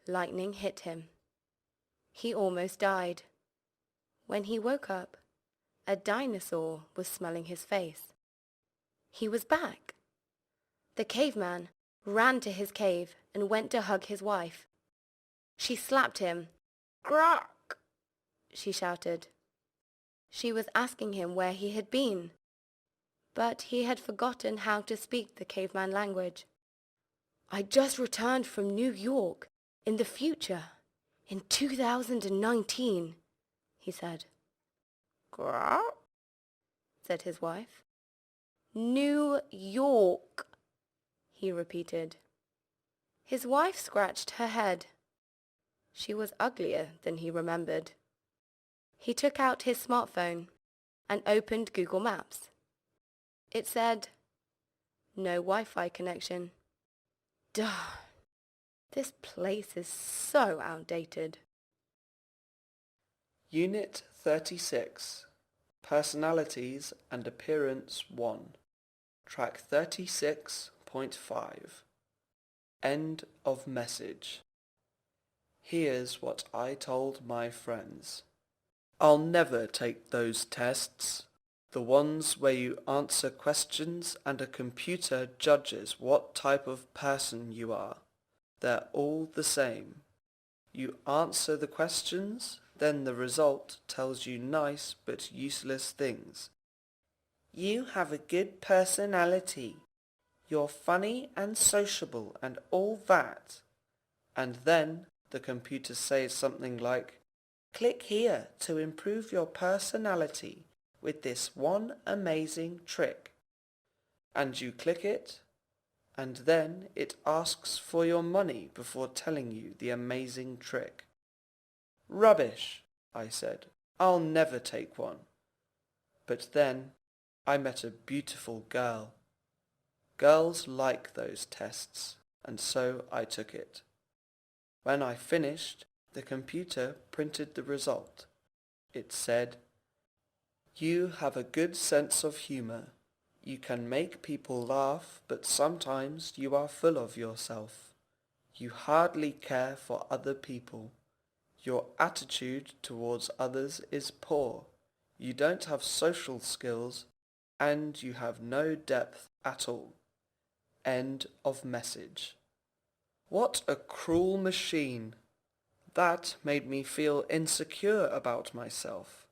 lightning hit him. He almost died. When he woke up, a dinosaur was smelling his face. He was back. The caveman ran to his cave and went to hug his wife. She slapped him. "Grok!" she shouted. She was asking him where he had been, but he had forgotten how to speak the caveman language. "I just returned from New York, in the future, in 2019, he said. "Grok?" said his wife. "New York," he repeated. His wife scratched her head. She was uglier than he remembered. He took out his smartphone and opened Google Maps. It said, "No Wi-Fi connection." Darn, this place is so outdated. Unit 36, Personalities and Appearance 1, Track 36.5. End of message. Here's what I told my friends. I'll never take those tests. The ones where you answer questions and a computer judges what type of person you are. They're all the same. You answer the questions, then the result tells you nice but useless things. You have a good personality. You're funny and sociable and all that. And then the computer says something like, "Click here to improve your personality with this one amazing trick." And you click it, and then it asks for your money before telling you the amazing trick. "Rubbish," I said. "I'll never take one." But then I met a beautiful girl. Girls like those tests, and so I took it. When I finished, the computer printed the result. It said, "You have a good sense of humor. You can make people laugh, but sometimes you are full of yourself. You hardly care for other people. Your attitude towards others is poor. You don't have social skills, and you have no depth at all." End of message. What a cruel machine! That made me feel insecure about myself.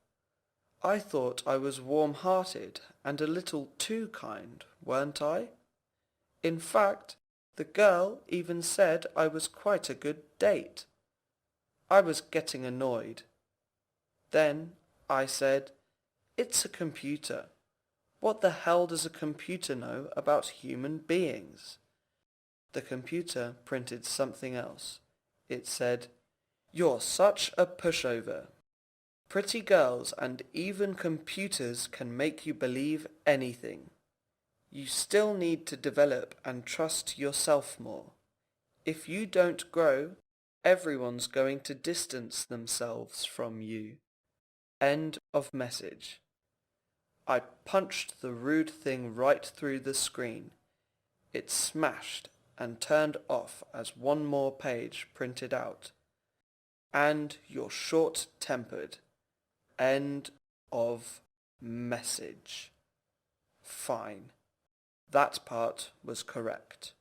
I thought I was warm-hearted and a little too kind, weren't I? In fact, the girl even said I was quite a good date. I was getting annoyed. Then I said, "It's a computer. What the hell does a computer know about human beings?" The computer printed something else. It said, "You're such a pushover. Pretty girls and even computers can make you believe anything. You still need to develop and trust yourself more. If you don't grow, everyone's going to distance themselves from you." End of message. I punched the rude thing right through the screen. It smashed and turned off as one more page printed out. "And you're short-tempered." End of message. Fine. That part was correct.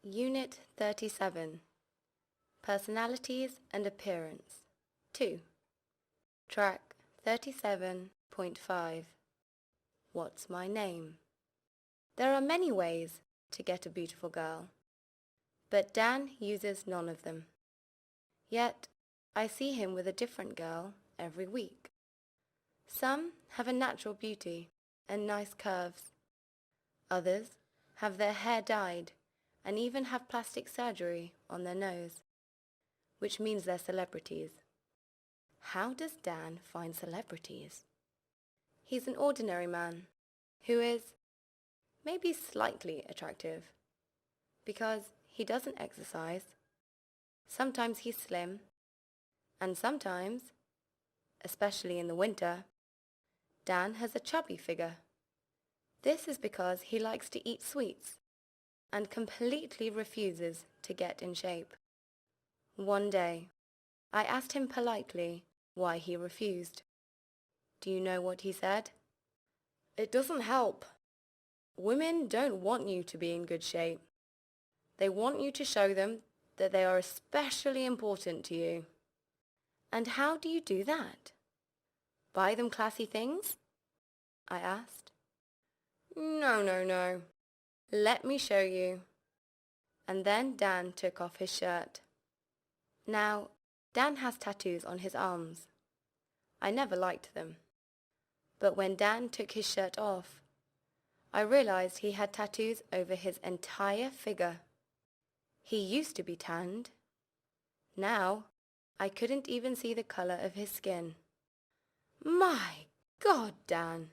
Unit 37. Personalities and Appearance 2. Track 37.5. What's my name? There are many ways to get a beautiful girl, but Dan uses none of them. Yet, I see him with a different girl every week. Some have a natural beauty and nice curves. Others have their hair dyed and even have plastic surgery on their nose, which means they're celebrities. How does Dan find celebrities? He's an ordinary man who is maybe slightly attractive because he doesn't exercise. Sometimes he's slim, and sometimes, especially in the winter, Dan has a chubby figure. This is because he likes to eat sweets and completely refuses to get in shape. One day, I asked him politely why he refused. Do you know what he said? It doesn't help. Women don't want you to be in good shape. They want you to show them that they are especially important to you. And how do you do that? Buy them classy things? I asked. No. Let me show you. And then Dan took off his shirt. Now, Dan has tattoos on his arms. I never liked them. But when Dan took his shirt off, I realized he had tattoos over his entire figure. He used to be tanned. Now, I couldn't even see the color of his skin. My God, Dan!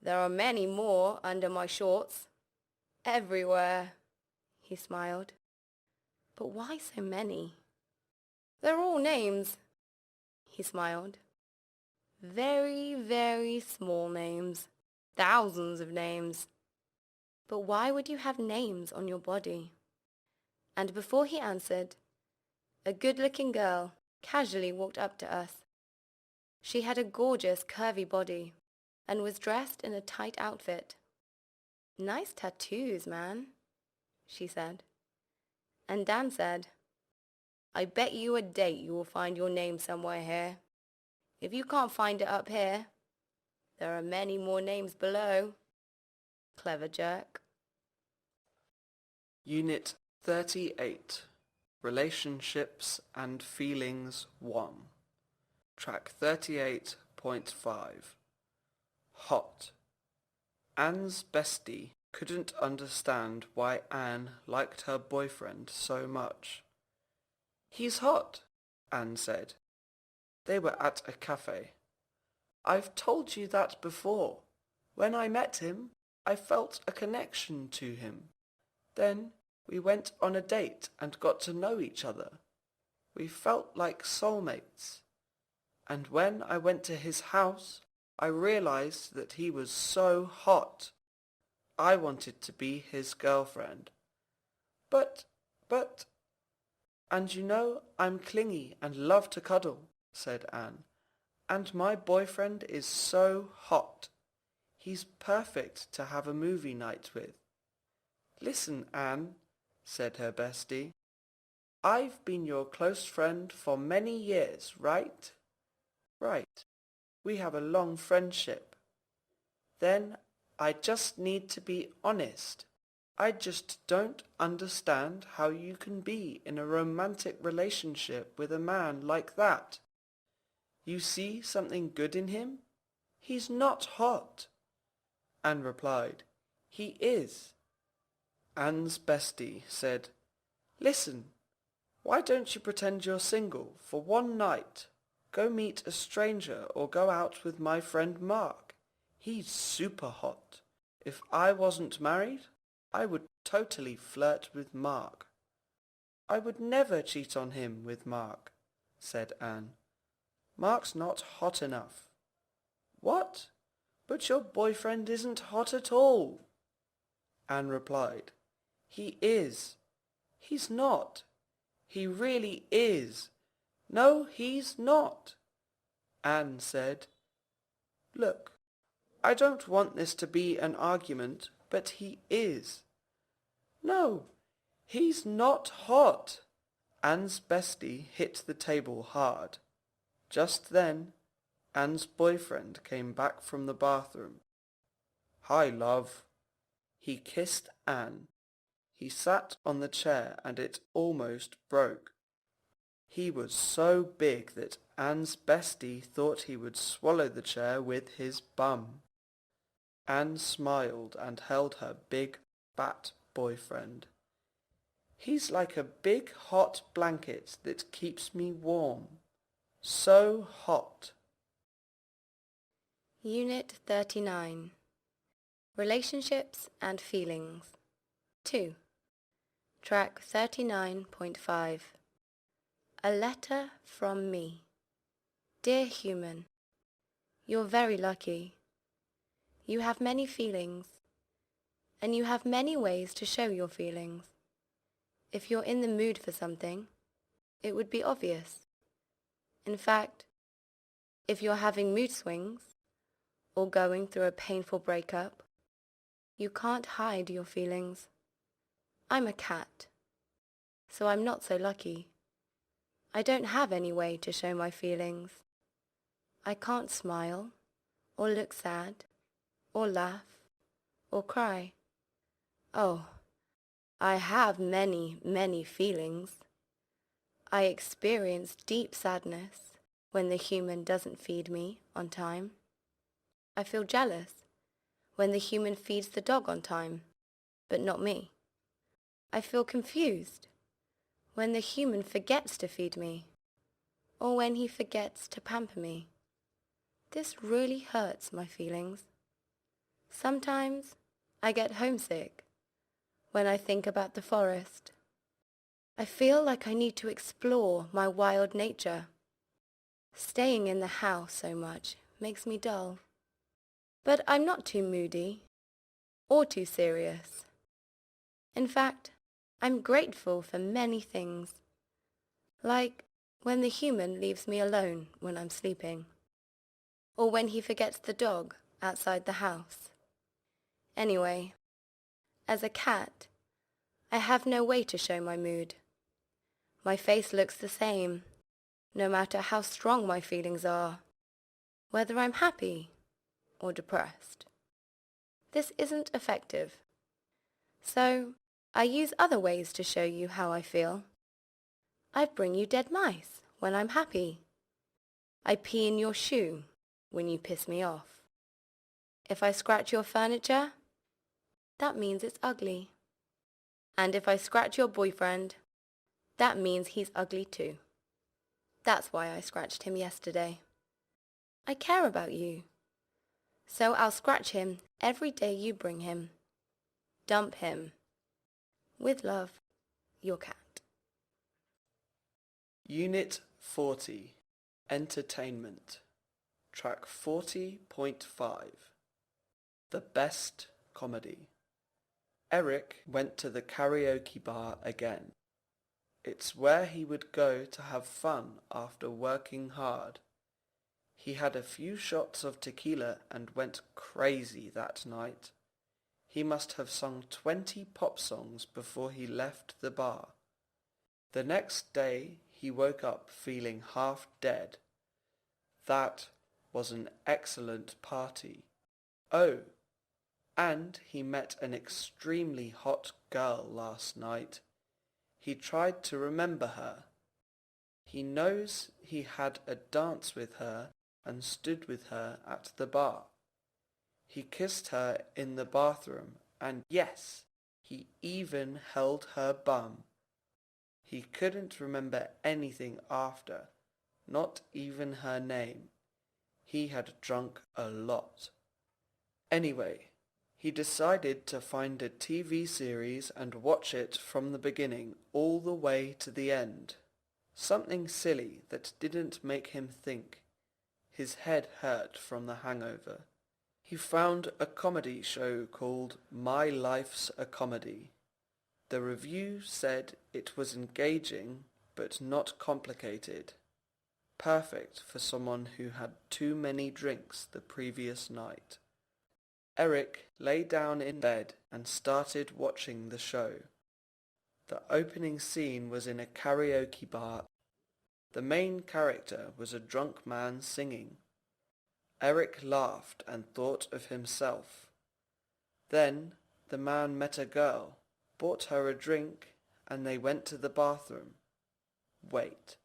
There are many more under my shorts. Everywhere, he smiled. But why so many? They're all names, he smiled. Very, very small names. Thousands of names. But why would you have names on your body? And before he answered, a good-looking girl casually walked up to us. She had a gorgeous, curvy body and was dressed in a tight outfit. Nice tattoos, man, she said. And Dan said, I bet you a date you will find your name somewhere here. If you can't find it up here, there are many more names below. Clever jerk. Unit 38, Relationships and Feelings 1. Track 38.5. Hot. Anne's bestie couldn't understand why Anne liked her boyfriend so much. He's hot, Anne said. They were at a cafe. I've told you that before. When I met him, I felt a connection to him. Then we went on a date and got to know each other. We felt like soulmates. And when I went to his house, I realized that he was so hot. I wanted to be his girlfriend. But... And you know, I'm clingy and love to cuddle, said Anne. And my boyfriend is so hot. He's perfect to have a movie night with. Listen, Anne, said her bestie. I've been your close friend for many years, right? Right. We have a long friendship. Then I just need to be honest. I just don't understand how you can be in a romantic relationship with a man like that. You see something good in him? He's not hot. Anne replied, He is. Anne's bestie said, Listen, why don't you pretend you're single for one night? Go meet a stranger or go out with my friend Mark. He's super hot. If I wasn't married, I would totally flirt with Mark. I would never cheat on him with Mark, said Anne. Mark's not hot enough. What? But your boyfriend isn't hot at all. Anne replied, He is. He's not. He really is. No, he's not. Anne said, Look, I don't want this to be an argument, but he is. No, he's not hot. Anne's bestie hit the table hard. Just then, Anne's boyfriend came back from the bathroom. Hi, love. He kissed Anne. He sat on the chair and it almost broke. He was so big that Anne's bestie thought he would swallow the chair with his bum. Anne smiled and held her big, fat boyfriend. He's like a big hot blanket that keeps me warm. So hot. Unit 39. Relationships and Feelings 2. Track 39.5. A letter from me. Dear human, you're very lucky. You have many feelings, and you have many ways to show your feelings. If you're in the mood for something, it would be obvious. In fact, If you're having mood swings or going through a painful breakup, you can't hide your feelings. I'm a cat, so I'm not so lucky. I don't have any way to show my feelings. I can't smile, or look sad, or laugh, or cry. Oh, I have many, many feelings. I experience deep sadness when the human doesn't feed me on time. I feel jealous when the human feeds the dog on time, but not me. I feel confused when the human forgets to feed me, or when he forgets to pamper me. This really hurts my feelings. Sometimes I get homesick when I think about the forest. I feel like I need to explore my wild nature. Staying in the house so much makes me dull. But I'm not too moody or too serious. In fact, I'm grateful for many things, like when the human leaves me alone when I'm sleeping, or when he forgets the dog outside the house. Anyway, as a cat, I have no way to show my mood. My face looks the same, no matter how strong my feelings are, whether I'm happy or depressed. This isn't effective. So, I use other ways to show you how I feel. I bring you dead mice when I'm happy. I pee in your shoe when you piss me off. If I scratch your furniture, that means it's ugly. And if I scratch your boyfriend, that means he's ugly too. That's why I scratched him yesterday. I care about you. So I'll scratch him every day you bring him. Dump him. With love, your cat. Unit 40, Entertainment, Track 40.5, The Best Comedy. Eric went to the karaoke bar again. It's where he would go to have fun after working hard. He had a few shots of tequila and went crazy that night. He must have sung 20 pop songs before he left the bar. The next day he woke up feeling half dead. That was an excellent party. Oh, and he met an extremely hot girl last night. He tried to remember her. He knows he had a dance with her and stood with her at the bar. He kissed her in the bathroom, and yes, he even held her bum. He couldn't remember anything after, not even her name. He had drunk a lot. Anyway, he decided to find a TV series and watch it from the beginning all the way to the end. Something silly that didn't make him think. His head hurt from the hangover. He found a comedy show called My Life's a Comedy. The review said it was engaging but not complicated. Perfect for someone who had too many drinks the previous night. Eric lay down in bed and started watching the show. The opening scene was in a karaoke bar. The main character was a drunk man singing. Eric laughed and thought of himself. Then the man met a girl, bought her a drink, and they went to the bathroom. Wait,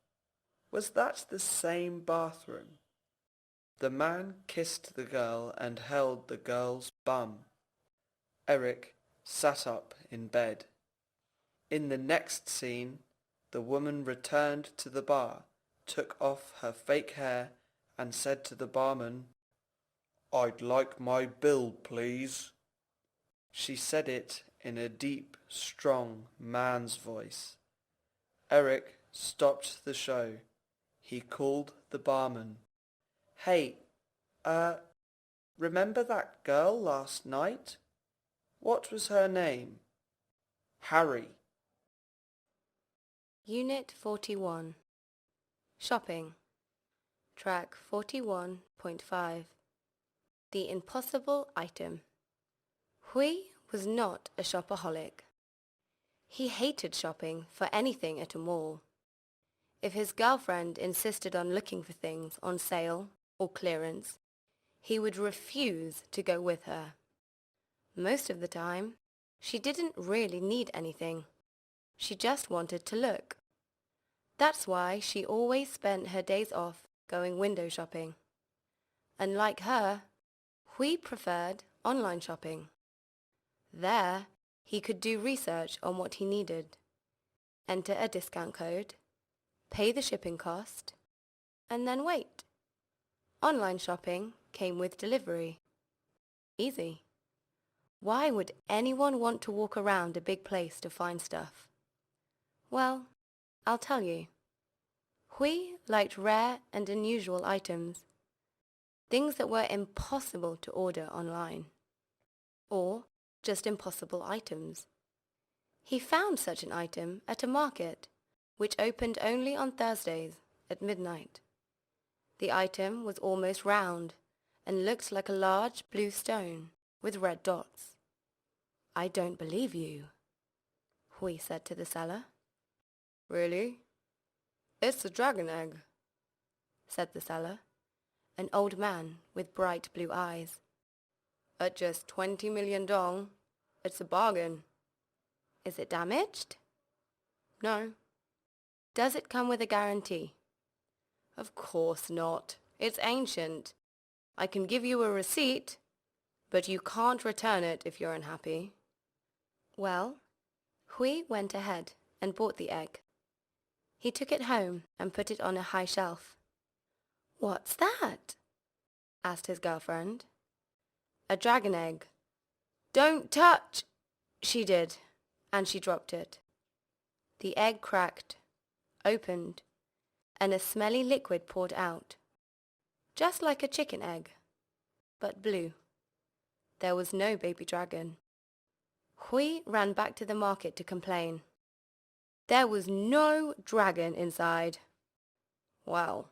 was that the same bathroom? The man kissed the girl and held the girl's bum. Eric sat up in bed. In the next scene, the woman returned to the bar, took off her fake hair, and said to the barman, "I'd like my bill, please." She said it in a deep, strong man's voice. Eric stopped the show. He called the barman. "Hey, remember that girl last night? What was her name?" "Harry." Unit 41. Shopping. Track 41.5. The impossible item. Hui was not a shopaholic. He hated shopping for anything at a mall. If his girlfriend insisted on looking for things on sale or clearance, he would refuse to go with her. Most of the time, she didn't really need anything. She just wanted to look. That's why she always spent her days off going window shopping. Unlike her, Hui preferred online shopping. There, he could do research on what he needed, enter a discount code, pay the shipping cost, and then wait. Online shopping came with delivery. Easy. Why would anyone want to walk around a big place to find stuff? Well, I'll tell you. Hui liked rare and unusual items, things that were impossible to order online, or just impossible items. He found such an item at a market, which opened only on Thursdays at midnight. The item was almost round and looked like a large blue stone with red dots. "I don't believe you," Hui said to the seller. "Really? It's a dragon egg," said the seller, an old man with bright blue eyes. "At just 20 million dong, it's a bargain." "Is it damaged?" "No." "Does it come with a guarantee?" "Of course not. It's ancient. I can give you a receipt, but you can't return it if you're unhappy." Well, Hui went ahead and bought the egg. He took it home and put it on a high shelf. "What's that?" asked his girlfriend. "A dragon egg." "Don't touch!" She did, and she dropped it. The egg cracked, opened, and a smelly liquid poured out. Just like a chicken egg, but blue. There was no baby dragon. Hui ran back to the market to complain. There was no dragon inside. "Well,"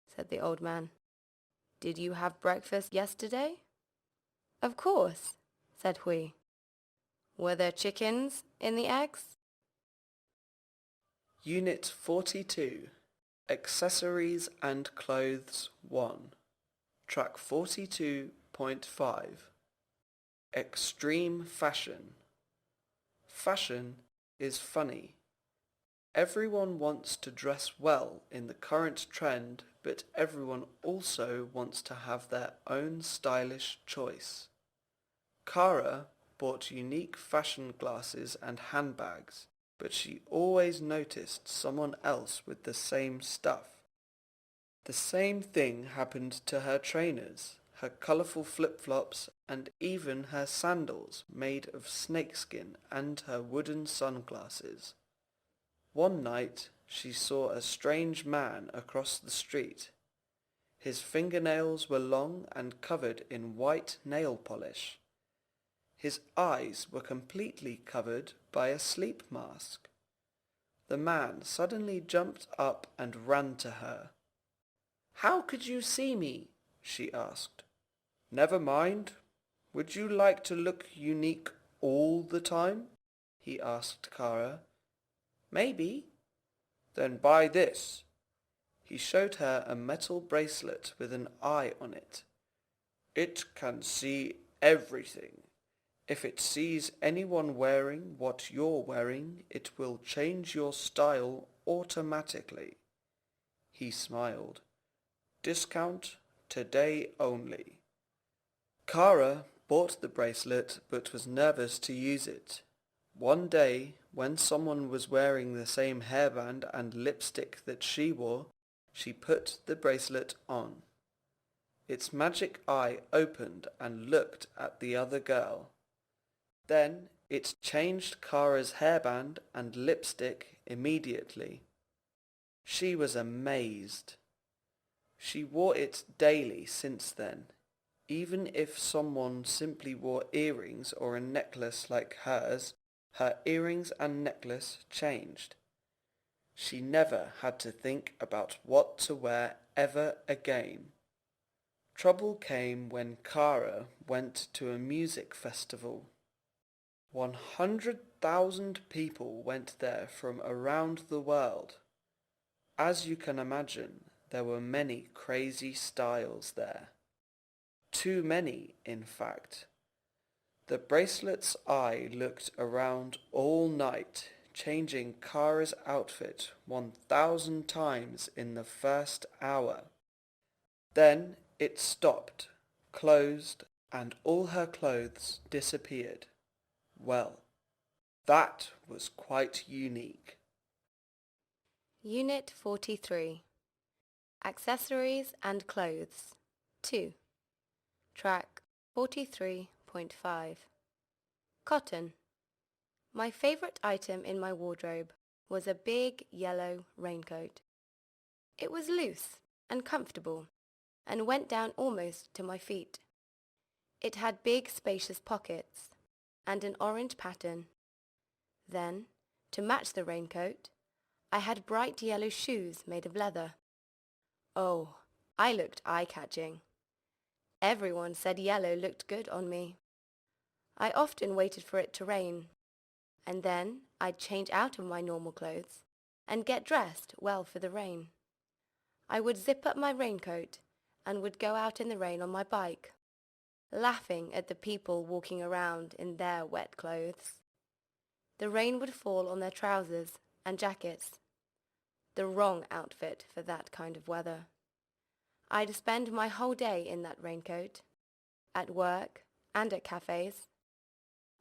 said the old man, "did you have breakfast yesterday?" "Of course," said Hui. "Were there chickens in the eggs?" Unit 42. Accessories and Clothes 1. Track 42.5. Extreme Fashion. Fashion is funny. Everyone wants to dress well in the current trend, but everyone also wants to have their own stylish choice. Kara bought unique fashion glasses and handbags, but she always noticed someone else with the same stuff. The same thing happened to her trainers, her colourful flip-flops, and even her sandals made of snakeskin and her wooden sunglasses. One night she saw a strange man across the street. His fingernails were long and covered in white nail polish. His eyes were completely covered by a sleep mask. The man suddenly jumped up and ran to her. "How could you see me?" she asked. "Never mind. Would you like to look unique all the time?" he asked Kara. "Maybe." "Then buy this." He showed her a metal bracelet with an eye on it. "It can see everything. If it sees anyone wearing what you're wearing, it will change your style automatically." He smiled. "Discount today only." Kara bought the bracelet but was nervous to use it. One day, when someone was wearing the same hairband and lipstick that she wore, she put the bracelet on. Its magic eye opened and looked at the other girl. Then it changed Kara's hairband and lipstick immediately. She was amazed. She wore it daily since then. Even if someone simply wore earrings or a necklace like hers, her earrings and necklace changed. She never had to think about what to wear ever again. Trouble came when Kara went to a music festival. 100,000 people went there from around the world. As you can imagine, there were many crazy styles there. Too many, in fact. The bracelet's eye looked around all night, changing Kara's outfit 1,000 times in the first hour. Then it stopped, closed, and all her clothes disappeared. Well, that was quite unique. Unit 43. Accessories and Clothes. 2. Track 43.5. Cotton. My favourite item in my wardrobe was a big yellow raincoat. It was loose and comfortable and went down almost to my feet. It had big spacious pockets and an orange pattern. Then, to match the raincoat, I had bright yellow shoes made of leather. Oh, I looked eye-catching. Everyone said yellow looked good on me. I often waited for it to rain, and then I'd change out of my normal clothes and get dressed well for the rain. I would zip up my raincoat and would go out in the rain on my bike, laughing at the people walking around in their wet clothes. The rain would fall on their trousers and jackets. The wrong outfit for that kind of weather. I'd spend my whole day in that raincoat, at work and at cafes.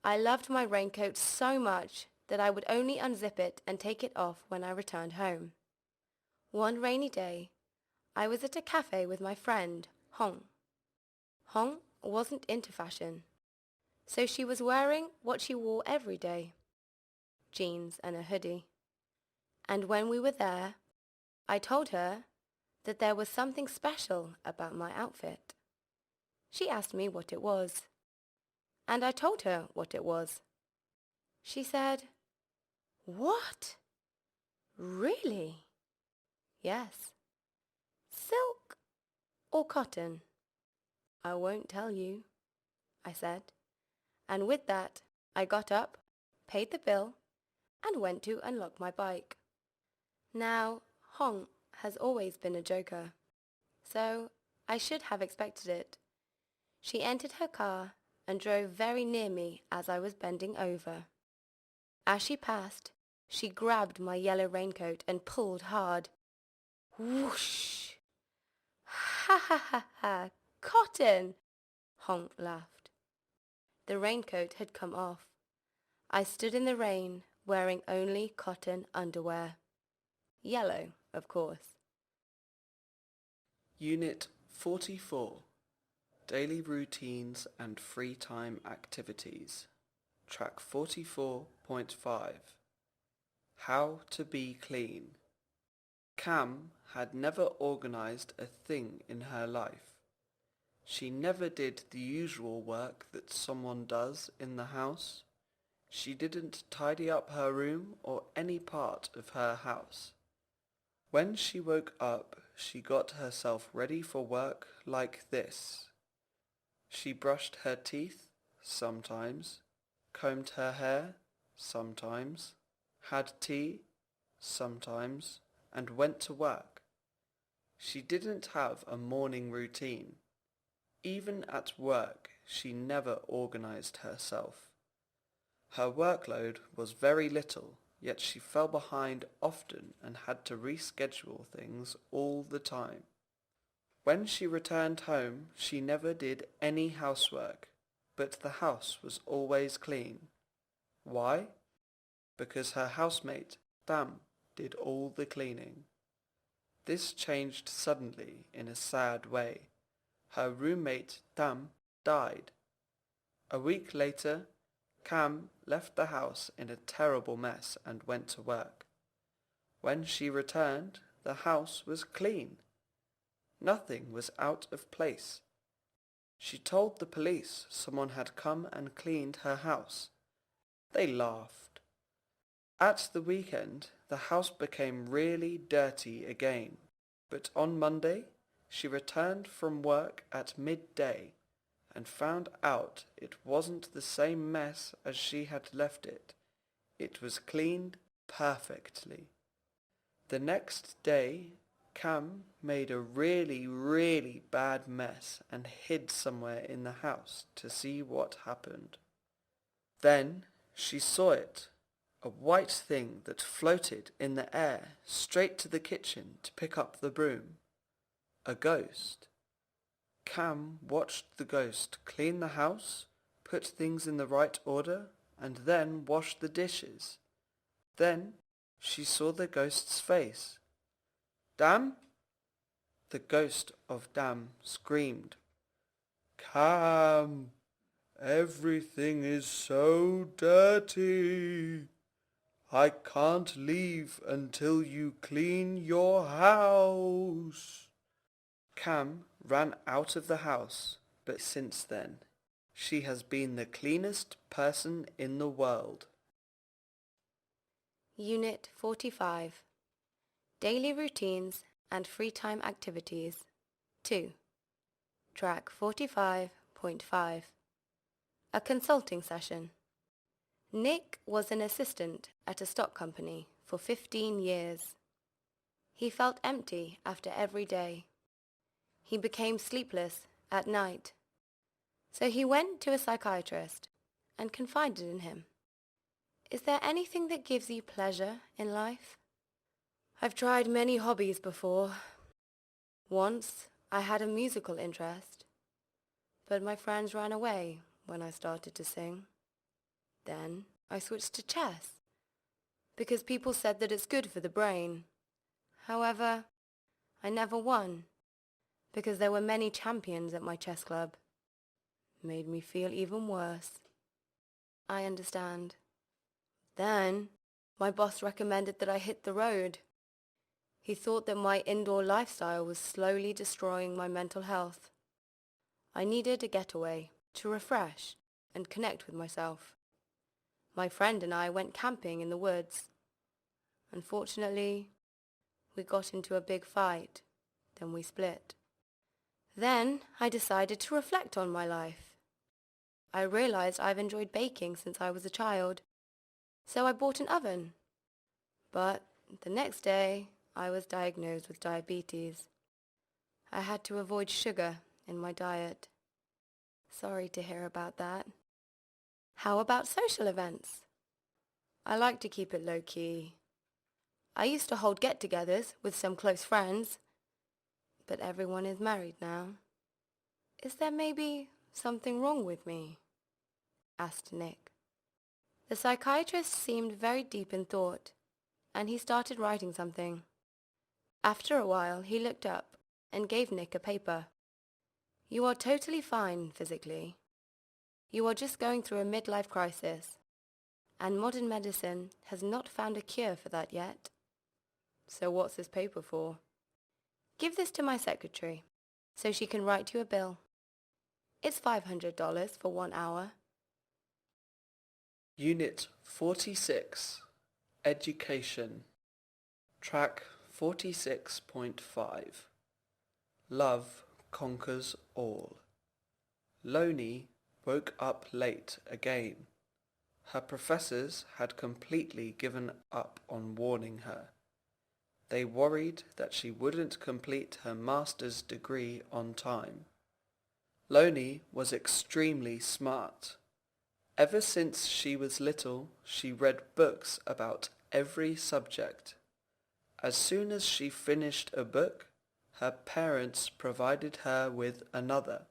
I loved my raincoat so much that I would only unzip it and take it off when I returned home. One rainy day, I was at a cafe with my friend, Hong. Hong wasn't into fashion, so she was wearing what she wore every day, jeans and a hoodie. And when we were there, I told her that there was something special about my outfit. She asked me what it was, and I told her what it was. She said, "What? Really?" "Yes." "Silk or cotton?" "I won't tell you," I said. And with that, I got up, paid the bill, and went to unlock my bike. Now, Hong has always been a joker, so I should have expected it. She entered her car and drove very near me as I was bending over. As she passed, she grabbed my yellow raincoat and pulled hard. Whoosh! "Ha ha ha ha! Cotton!" Hong laughed. The raincoat had come off. I stood in the rain, wearing only cotton underwear. Yellow, of course. Unit 44. Daily Routines and Free Time Activities. Track 44.5. How to be clean. Cam had never organised a thing in her life. She never did the usual work that someone does in the house. She didn't tidy up her room or any part of her house. When she woke up, she got herself ready for work like this. She brushed her teeth, sometimes, combed her hair, sometimes, had tea, sometimes, and went to work. She didn't have a morning routine. Even at work, she never organised herself. Her workload was very little, yet she fell behind often and had to reschedule things all the time. When she returned home, she never did any housework, but the house was always clean. Why? Because her housemate, Tam, did all the cleaning. This changed suddenly in a sad way. Her roommate, Tam, died. A week later, Cam left the house in a terrible mess and went to work. When she returned, the house was clean. Nothing was out of place. She told the police someone had come and cleaned her house. They laughed. At the weekend, the house became really dirty again. But on Monday, she returned from work at midday and found out it wasn't the same mess as she had left it. It was cleaned perfectly. The next day, Cam made a really, really bad mess and hid somewhere in the house to see what happened. Then she saw it, a white thing that floated in the air straight to the kitchen to pick up the broom. A ghost. Cam watched the ghost clean the house, put things in the right order, and then wash the dishes. Then she saw the ghost's face. "Dam?" The ghost of Dam screamed. "Cam, everything is so dirty. I can't leave until you clean your house." Cam ran out of the house, but since then, she has been the cleanest person in the world. Unit 45. Daily Routines and Free Time Activities. 2. Track 45.5. A Consulting Session. Nick was an assistant at a stock company for 15 years. He felt empty after every day. He became sleepless at night. So he went to a psychiatrist and confided in him. Is there anything that gives you pleasure in life? I've tried many hobbies before. Once I had a musical interest, but my friends ran away when I started to sing. Then I switched to chess, because people said that it's good for the brain. However, I never won, because there were many champions at my chess club. Made me feel even worse. I understand. Then, my boss recommended that I hit the road. He thought that my indoor lifestyle was slowly destroying my mental health. I needed a getaway to refresh and connect with myself. My friend and I went camping in the woods. Unfortunately, we got into a big fight, then we split. Then I decided to reflect on my life. I realized I've enjoyed baking since I was a child, so I bought an oven. But the next day, I was diagnosed with diabetes. I had to avoid sugar in my diet. Sorry to hear about that. How about social events? I like to keep it low-key. I used to hold get-togethers with some close friends, but everyone is married now. Is there maybe something wrong with me? Asked Nick. The psychiatrist seemed very deep in thought, and he started writing something. After a while, he looked up and gave Nick a paper. You are totally fine physically. You are just going through a midlife crisis, and modern medicine has not found a cure for that yet. So what's this paper for? Give this to my secretary, so she can write you a bill. It's $500 for 1 hour. Unit 46. Education. Track 46.5. Love conquers all. Loney woke up late again. Her professors had completely given up on warning her. They worried that she wouldn't complete her master's degree on time. Loney was extremely smart. Ever since she was little, she read books about every subject. As soon as she finished a book, her parents provided her with another.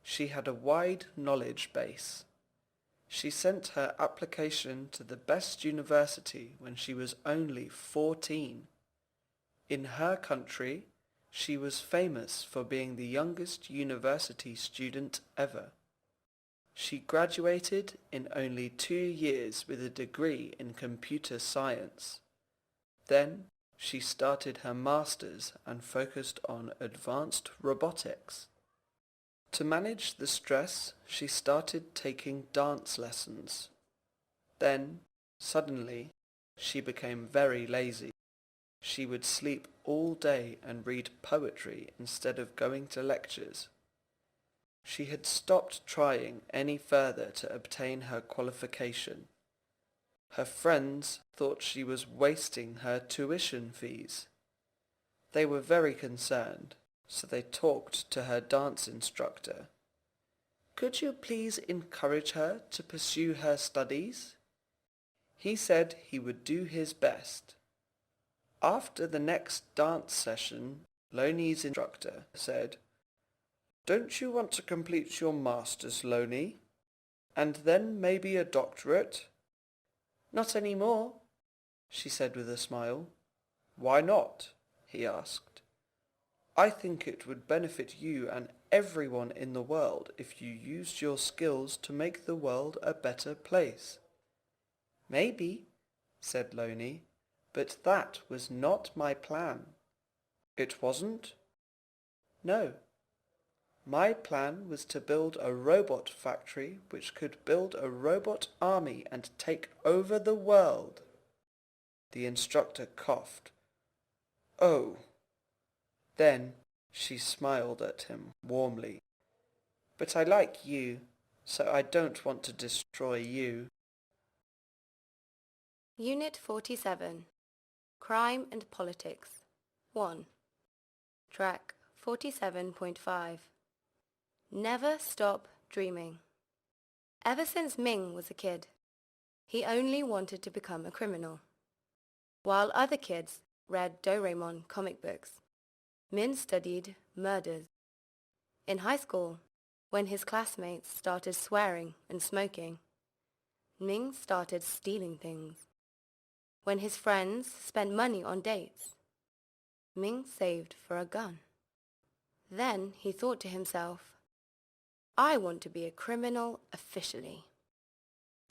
She had a wide knowledge base. She sent her application to the best university when she was only 14. In her country, she was famous for being the youngest university student ever. She graduated in only 2 years with a degree in computer science. Then she started her master's and focused on advanced robotics. To manage the stress, she started taking dance lessons. Then, suddenly, she became very lazy. She would sleep all day and read poetry instead of going to lectures. She had stopped trying any further to obtain her qualification. Her friends thought she was wasting her tuition fees. They were very concerned, so they talked to her dance instructor. Could you please encourage her to pursue her studies? He said he would do his best. After the next dance session, Loney's instructor said, "Don't you want to complete your master's, Loney? And then maybe a doctorate?" "Not any more," she said with a smile. "Why not?" he asked. "I think it would benefit you and everyone in the world if you used your skills to make the world a better place." "Maybe," said Loney, "but that was not my plan." "It wasn't?" "No. My plan was to build a robot factory which could build a robot army and take over the world." The instructor coughed. "Oh." Then she smiled at him warmly. "But I like you, so I don't want to destroy you." Unit 47. Crime and Politics. 1. Track 47.5. Never Stop Dreaming. Ever since Ming was a kid, he only wanted to become a criminal. While other kids read Doraemon comic books, Min studied murders. In high school, when his classmates started swearing and smoking, Ming started stealing things. When his friends spent money on dates, Ming saved for a gun. Then he thought to himself, "I want to be a criminal officially."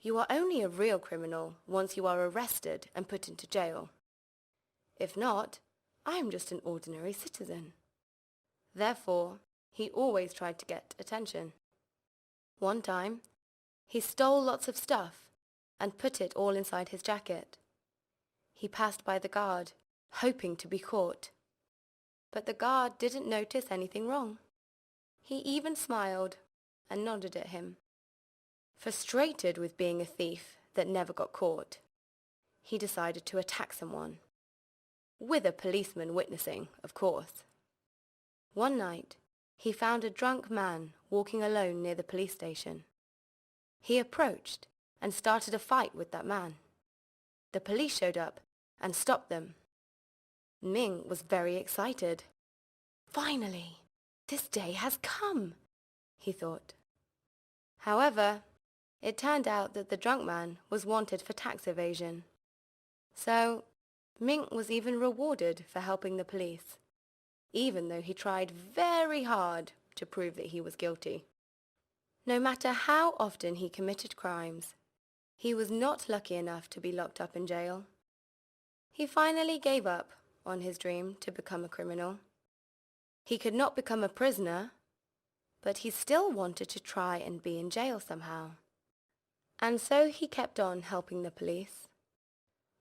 You are only a real criminal once you are arrested and put into jail. If not, I am just an ordinary citizen. Therefore, he always tried to get attention. One time, he stole lots of stuff and put it all inside his jacket. He passed by the guard, hoping to be caught. But the guard didn't notice anything wrong. He even smiled and nodded at him. Frustrated with being a thief that never got caught, he decided to attack someone. With a policeman witnessing, of course. One night, he found a drunk man walking alone near the police station. He approached and started a fight with that man. The police showed up and stopped them. Ming was very excited. "Finally, this day has come," he thought. However, it turned out that the drunk man was wanted for tax evasion. So, Ming was even rewarded for helping the police, even though he tried very hard to prove that he was guilty. No matter how often he committed crimes, he was not lucky enough to be locked up in jail. He finally gave up on his dream to become a criminal. He could not become a prisoner, but he still wanted to try and be in jail somehow. And so he kept on helping the police.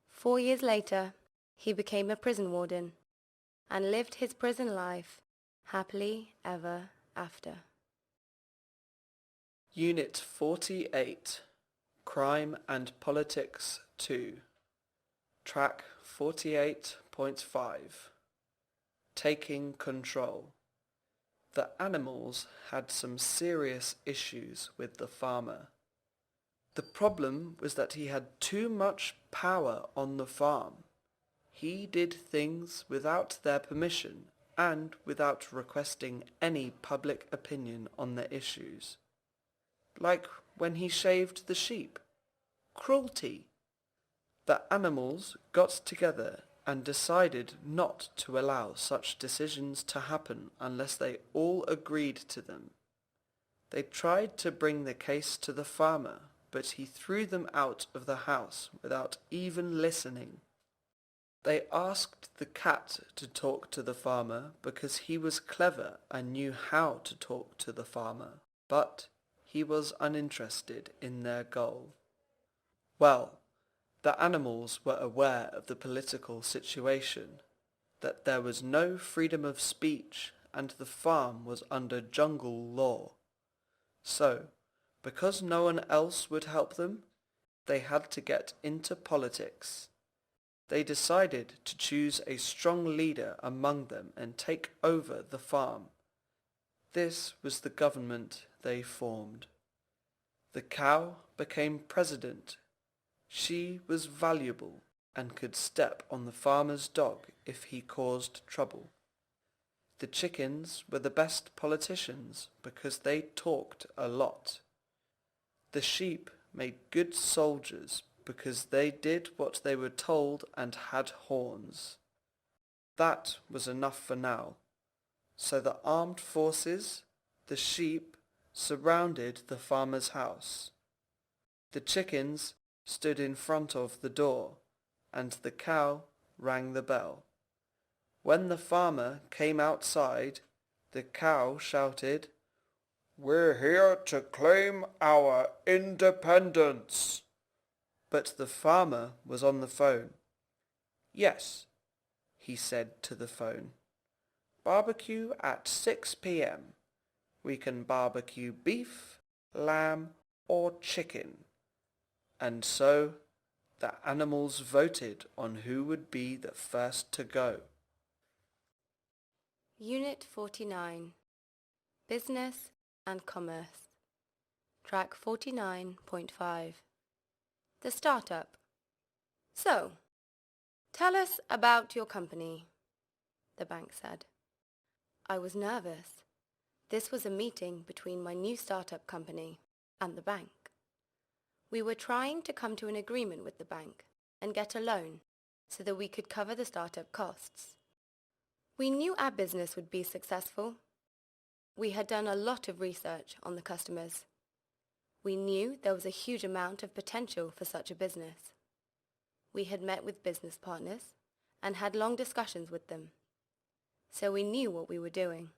4 years later, he became a prison warden and lived his prison life happily ever after. Unit 48. Crime and Politics 2. Track 48.5. Taking Control. The animals had some serious issues with the farmer. The problem was that he had too much power on the farm. He did things without their permission and without requesting any public opinion on the issues. Like when he shaved the sheep. Cruelty. The animals got together and decided not to allow such decisions to happen unless they all agreed to them. They tried to bring the case to the farmer, but he threw them out of the house without even listening. They asked the cat to talk to the farmer because he was clever and knew how to talk to the farmer, but he was uninterested in their goal. Well, the animals were aware of the political situation. that there was no freedom of speech and the farm was under jungle law. So, because no one else would help them, they had to get into politics. They decided to choose a strong leader among them and take over the farm. This was the government they formed. The cow became president. She was valuable and could step on the farmer's dog if he caused trouble. The chickens were the best politicians because they talked a lot. The sheep made good soldiers because they did what they were told and had horns. That was enough for now. So the armed forces, the sheep, surrounded the farmer's house. The chickens stood in front of the door, and the cow rang the bell. When the farmer came outside, the cow shouted, "We're here to claim our independence." But the farmer was on the phone. "Yes," he said to the phone. "Barbecue at 6 p.m. We can barbecue beef, lamb, or chicken." And so the animals voted on who would be the first to go. Unit 49. Business and Commerce. Track 49.5. The Startup. So, tell us about your company, the bank said. I was nervous. This was a meeting between my new startup company and the bank. We were trying to come to an agreement with the bank and get a loan so that we could cover the startup costs. We knew our business would be successful. We had done a lot of research on the customers. We knew there was a huge amount of potential for such a business. We had met with business partners and had long discussions with them. So we knew what we were doing.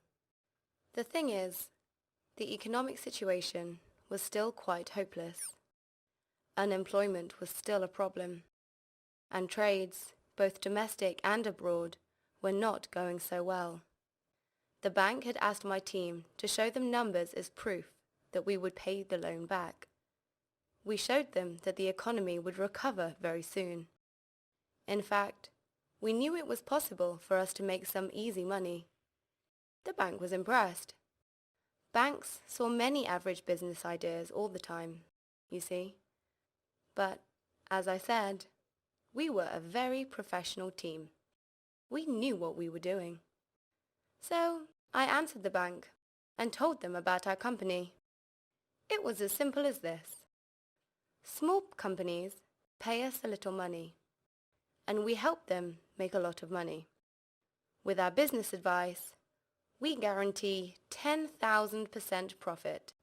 The thing is, the economic situation was still quite hopeless. Unemployment was still a problem, and trades, both domestic and abroad, were not going so well. The bank had asked my team to show them numbers as proof that we would pay the loan back. We showed them that the economy would recover very soon. In fact, we knew it was possible for us to make some easy money. The bank was impressed. Banks saw many average business ideas all the time, you see. But, as I said, we were a very professional team. We knew what we were doing. So I answered the bank and told them about our company. It was as simple as this. Small companies pay us a little money, and we help them make a lot of money. With our business advice, we guarantee 10,000% profit.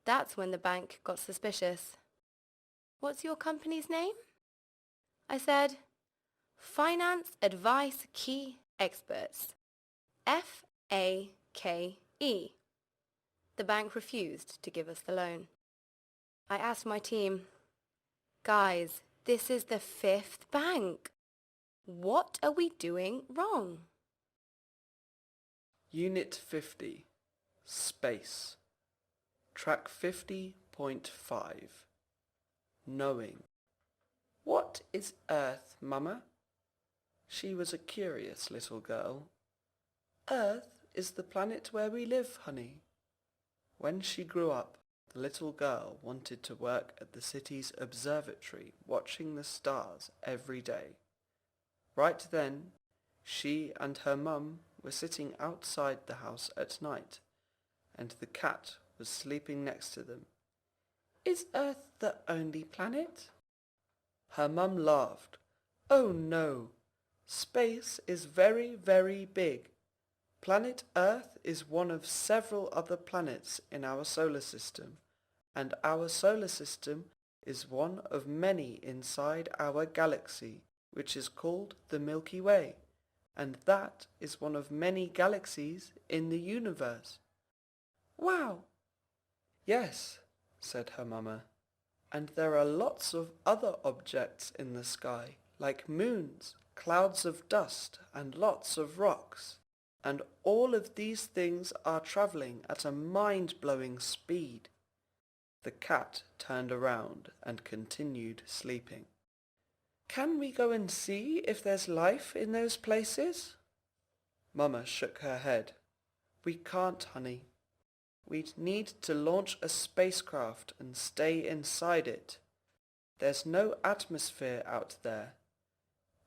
That's when the bank got suspicious. What's your company's name? I said, Finance Advice Key Experts, FAKE. The bank refused to give us the loan. I asked my team, guys, this is the 5th bank. What are we doing wrong? Unit 50. Space. Track 50.5. Knowing. What is Earth, Mama? She was a curious little girl. Earth is the planet where we live, honey. When she grew up, the little girl wanted to work at the city's observatory, watching the stars every day. Right then, she and her mum were sitting outside the house at night, and the cat was sleeping next to them. Is Earth the only planet? Her mum laughed. Oh no, space is very, very big. Planet Earth is one of several other planets in our solar system, and our solar system is one of many inside our galaxy, which is called the Milky Way, and that is one of many galaxies in the universe. Wow! Yes, said her mamma, and there are lots of other objects in the sky, like moons clouds of dust and lots of rocks, and all of these things are travelling at a mind-blowing speed. The cat turned around and continued sleeping. Can we go and see if there's life in those places? Mama shook her head. We can't, honey. We'd need to launch a spacecraft and stay inside it. There's no atmosphere out there.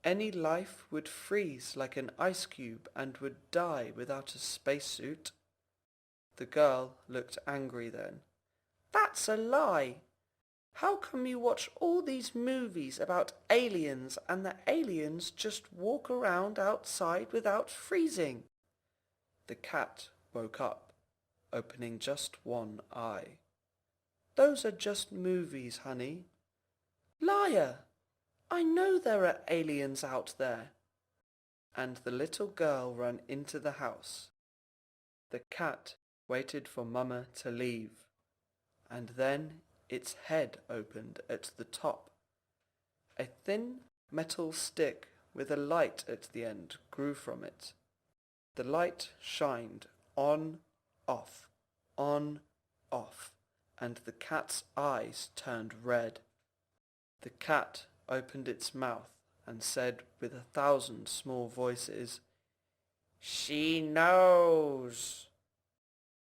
Any life would freeze like an ice cube and would die without a spacesuit. The girl looked angry then. That's a lie. How come you watch all these movies about aliens and the aliens just walk around outside without freezing? The cat woke up, opening just one eye. Those are just movies, honey. Liar! I know there are aliens out there. And the little girl ran into the house. The cat waited for Mama to leave, and then its head opened at the top. A thin metal stick with a light at the end grew from it. The light shined on, off, and the cat's eyes turned red. The cat opened its mouth and said with 1,000 small voices, "She knows."